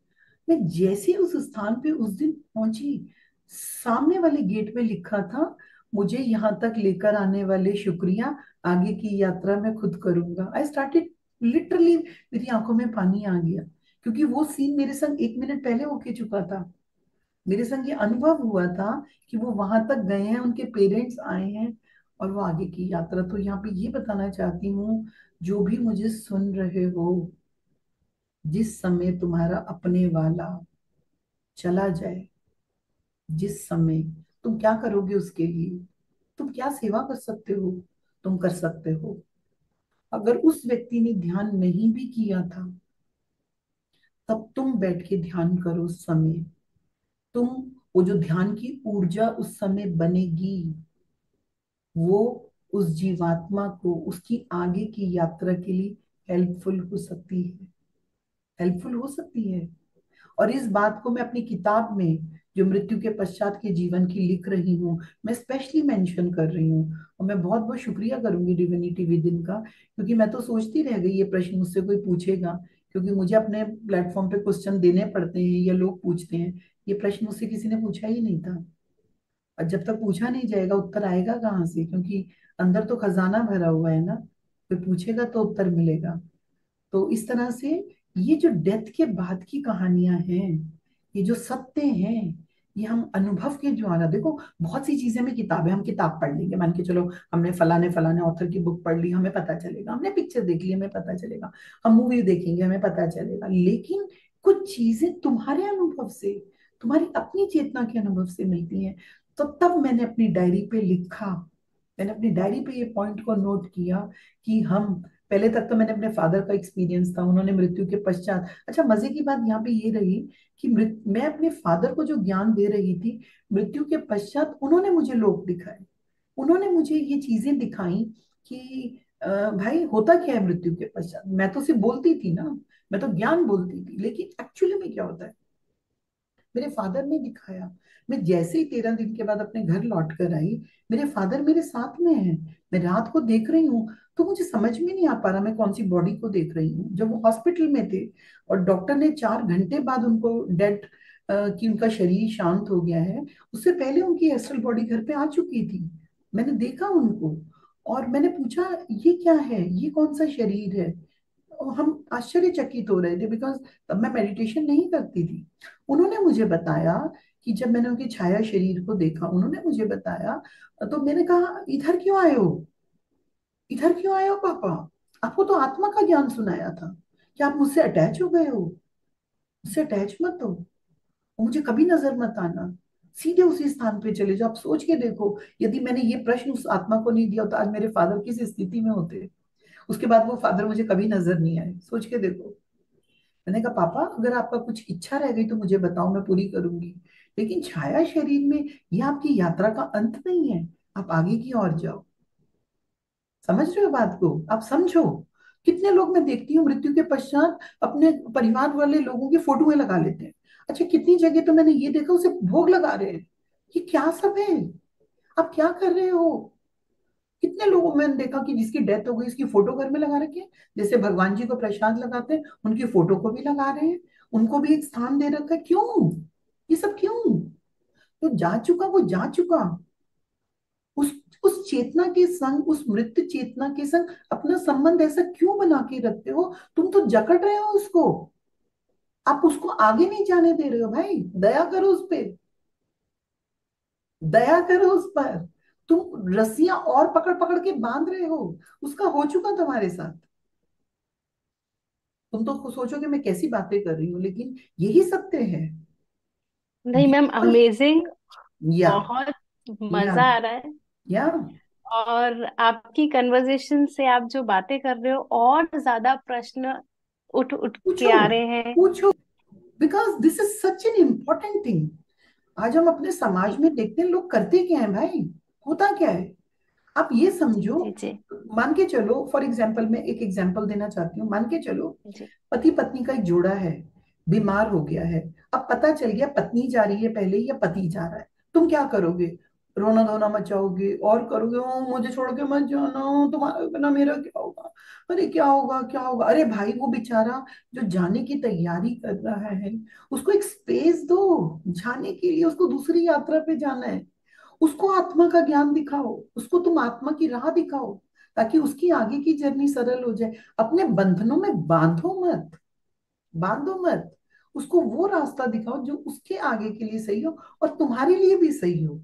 मैं जैसे ही उस स्थान पे उस दिन पहुंची, सामने वाले गेट में लिखा था, मुझे यहाँ तक लेकर आने वाले शुक्रिया, आगे की यात्रा मैं खुद करूंगा। आई स्टार्टेड, लिटरली मेरी आंखों में पानी आ गया, क्योंकि वो सीन मेरे संग 1 मिनट पहले होके चुका था। मेरे संग ये अनुभव हुआ था कि वो वहां तक गए हैं, उनके पेरेंट्स आए हैं, और वो आगे की यात्रा। तो यहाँ पे ये बताना चाहती हूँ, जो भी मुझे सुन रहे हो, जिस समय तुम्हारा अपने वाला चला जाए, जिस समय, तुम क्या करोगे उसके लिए? तुम क्या सेवा कर सकते हो? तुम कर सकते हो। अगर उस व्यक्ति ने ध्यान नहीं भी किया था, तब तुम बैठ के ध्यान करो उस समय। तुम, वो जो ध्यान की ऊर्जा उस समय बनेगी, वो उस जीवात्मा को उसकी आगे की यात्रा के लिए हेल्पफुल हो सकती है, हेल्पफुल हो सकती है। और इस बात को मैं अपनी किताब में, जो मृत्यु के पश्चात के जीवन की लिख रही हूँ, मैं स्पेशली मेंशन कर रही हूँ। और मैं बहुत बहुत शुक्रिया करूंगी डिविनिटी विद इन का, क्योंकि मैं तो सोचती रह गई ये प्रश्न मुझसे कोई पूछेगा, क्योंकि मुझे अपने प्लेटफॉर्म पे क्वेश्चन देने पड़ते हैं या लोग पूछते हैं। ये प्रश्न मुझसे किसी ने पूछा ही नहीं था, और जब तक पूछा नहीं जाएगा उत्तर आएगा कहाँ से? क्योंकि अंदर तो खजाना भरा हुआ है ना, कोई पूछेगा तो उत्तर मिलेगा। तो इस तरह से ये जो डेथ के बाद की कहानियां हैं, ये जो सत्य है, ये हम अनुभव के द्वारा, देखो बहुत सी चीजें में किताबें, हम किताब पढ़ लेंगे, मान के चलो हमने फलाने फलाने ऑथर की बुक पढ़ ली, हमें पता चलेगा, हमने पिक्चर देख ली हमें पता चलेगा, हम मूवी देखेंगे हमें पता चलेगा, लेकिन कुछ चीजें तुम्हारे अनुभव से, तुम्हारी अपनी चेतना के अनुभव से मिलती हैं। तो तब मैंने अपनी डायरी पे लिखा, मैंने अपनी डायरी पे ये पॉइंट को नोट किया कि हम, पहले तक तो मैंने अपने फादर का एक्सपीरियंस था, उन्होंने मृत्यु के पश्चात, अच्छा मजे की बात यहाँ पे ये रही कि मैं अपने फादर को जो ज्ञान दे रही थी, मृत्यु के पश्चात उन्होंने मुझे लोक दिखाए, उन्होंने मुझे ये चीजें दिखाई कि भाई होता क्या है मृत्यु के पश्चात। मैं तो सिर्फ बोलती थी ना, मैं तो ज्ञान बोलती थी, लेकिन एक्चुअली में क्या होता है मेरे फादर ने दिखाया। मैं जैसे ही 13 दिन के बाद अपने घर लौट कर आई, मेरे फादर मेरे साथ में है, मैं रात को देख रही हूँ, तो मुझे समझ में नहीं आ पा रहा मैं कौन सी बॉडी को देख रही हूँ। जब वो हॉस्पिटल में थे और डॉक्टर ने 4 घंटे बाद उनको डेड, कि उनका शरीर शांत हो गया है, उससे पहले उनकी एस्ट्रल बॉडी घर पे आ चुकी थी। मैंने देखा उनको और मैंने पूछा ये क्या है, ये कौन सा शरीर है। और हम आश्चर्यचकित हो रहे थे, बिकॉज तब मैं मेडिटेशन नहीं करती थी। उन्होंने मुझे बताया कि जब मैंने उनके छाया शरीर को देखा, उन्होंने मुझे बताया, तो मैंने कहा इधर क्यों आए हो, इधर क्यों आए हो पापा, आपको तो आत्मा का ज्ञान सुनाया था, क्या आप मुझसे अटैच हो गए हो, मुझसे अटैच मत हो, मुझे कभी नजर मत आना, सीधे उसी स्थान पे चले जाओ। आप सोच के देखो, यदि मैंने ये प्रश्न उस आत्मा को नहीं दिया तो आज मेरे फादर किस स्थिति में होते। उसके बाद वो फादर मुझे कभी नजर नहीं आए, सोच के देखो। मैंने कहा पापा अगर आपका कुछ इच्छा रह गई तो मुझे बताओ, मैं पूरी करूंगी, लेकिन छाया शरीर में ये आपकी यात्रा का अंत नहीं है, आप आगे की ओर जाओ। समझ रहे हो बात को, आप समझो। कितने लोग मैं देखती हूँ मृत्यु के पश्चात अपने परिवार वाले लोगों की फोटोएं लगा लेते हैं। अच्छा कितनी जगह तो मैंने ये देखा उसे भोग लगा रहे हैं, ये क्या सब है, आप क्या कर रहे हो। कितने लोगों में मैंने देखा कि जिसकी डेथ हो गई उसकी फोटो घर में लगा रखी है, जैसे भगवान जी को प्रसाद लगाते हैं उनकी फोटो को भी लगा रहे हैं, उनको भी एक स्थान दे रखा है, क्यों, ये सब क्यों। तो जा चुका वो जा चुका, उस उस चेतना के संग, उस मृत चेतना के संग अपना संबंध ऐसा क्यों बना के रखते हो, तुम तो जकड़ रहे हो उसको, आप उसको आगे नहीं जाने दे रहे हो। भाई दया करो उस पे, दया करो उस पर, तुम रस्सियां और पकड़ पकड़ के बांध रहे हो, उसका हो चुका तुम्हारे साथ। तुम तो सोचोगे मैं कैसी बातें कर रही हूँ, लेकिन यही सत्य है। नहीं मैम, और अमेजिंग, या बहुत या मजा आ रहा है। या और आपकी कन्वर्सेशन से आप जो बातें कर रहे हो, और ज्यादा प्रश्न उठ उठ के पूछो, आ रहे हैं। पूछो, because this is such an important thing. आज हम अपने समाज में देखते हैं लोग करते क्या है भाई, होता क्या है, आप ये समझो। जी जी मान के चलो फॉर एग्जाम्पल, मैं एक एग्जाम्पल देना चाहती हूँ, मान के चलो जी पति पत्नी का एक जोड़ा है, बीमार हो गया है, अब पता चल गया पत्नी जा रही है पहले या पति जा रहा है, तुम क्या करोगे, रोना धोना मचाओगे और करोगे ओ मुझे छोड़ के मत जाना, तुम्हारे बिना मेरा क्या होगा, अरे क्या होगा क्या होगा। अरे भाई वो बेचारा जो जाने की तैयारी कर रहा है, उसको एक स्पेस दो जाने के लिए, उसको दूसरी यात्रा पे जाना है, उसको आत्मा का ज्ञान दिखाओ, उसको तुम आत्मा की राह दिखाओ, ताकि उसकी आगे की जर्नी सरल हो जाए। अपने बंधनों में बांधो मत, बांधो मत, उसको वो रास्ता दिखाओ जो उसके आगे के लिए सही हो और तुम्हारे लिए भी सही हो,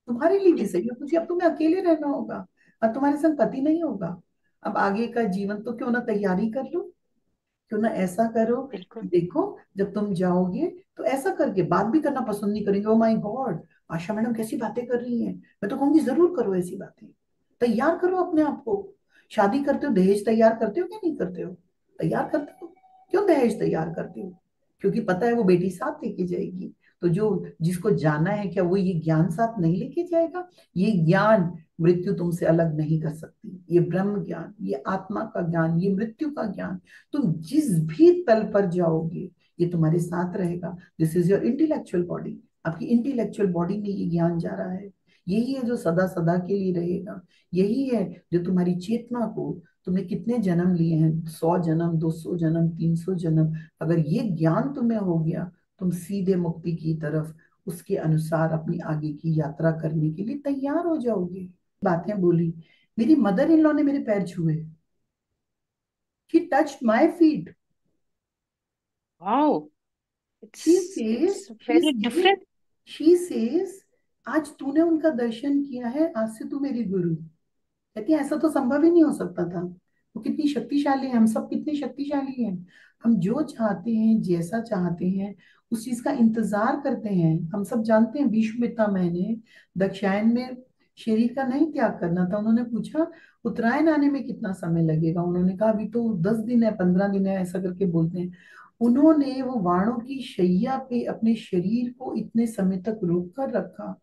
तुम्हारे लिए भी जी सही हो, क्योंकि अब जी, तुम्हें अकेले रहना होगा, अब तुम्हारे संग पति नहीं होगा। अब आगे का जीवन तो क्यों ना तैयारी कर लो, क्यों ना ऐसा करो बिल्कुल। कि देखो जब तुम जाओगे तो ऐसा करके बात भी करना पसंद नहीं करेंगे, oh my God Asha madam कैसी बातें कर रही हैं, मैं तो कहूंगी जरूर करो ऐसी बातें, तैयार करो अपने आप को। शादी करते हो दहेज तैयार करते हो क्या नहीं करते हो, तैयार करते हो। क्यों दहेज तैयार करते हो, क्योंकि पता है वो बेटी साथ लेके जाएगी। तो जो जिसको जाना है क्या वो ये ज्ञान साथ नहीं लेके जाएगा, ये ज्ञान मृत्यु तुमसे अलग नहीं कर सकती, ये ब्रह्म ज्ञान, ये आत्मा का ज्ञान, ये मृत्यु का ज्ञान, तुम जिस भी तल पर जाओगे ये तुम्हारे साथ रहेगा। This is your intellectual body, आपकी इंटेलेक्चुअल बॉडी में ये ज्ञान जा रहा है, यही है जो सदा सदा के लिए रहेगा, यही है जो तुम्हारी चेतना को, तुमने कितने जन्म लिए हैं, 100 जन्म, 200 जन्म, 300 जन्म, अगर ये ज्ञान तुम्हें हो गया, तुम सीधे मुक्ति की तरफ उसके अनुसार अपनी आगे की यात्रा करने के लिए तैयार हो जाओगे। बातें बोली, मेरी मदर इन लॉ ने मेरे पैर छुए, ही touched my feet. Wow, she it's says she very says different. She says आज तूने उनका दर्शन किया है, आज से तू मेरी गुरु। कहती है ऐसा तो संभव ही नहीं हो सकता था। वो कितनी शक्तिशाली है, हम सब कितने शक्तिशाली हैं। हम जो चाहते हैं, जैसा चाहते हैं, उस चीज का इंतजार करते हैं। हम सब जानते हैं भीष्म पितामह ने दक्षायन में शरीर का नहीं त्याग करना था। उन्होंने पूछा उत्तरायण आने में कितना समय लगेगा, उन्होंने कहा अभी तो 10 दिन है, 15 दिन है, ऐसा करके बोलते हैं। उन्होंने वो वाणों की शैया पे अपने शरीर को इतने समय तक रोक कर रखा।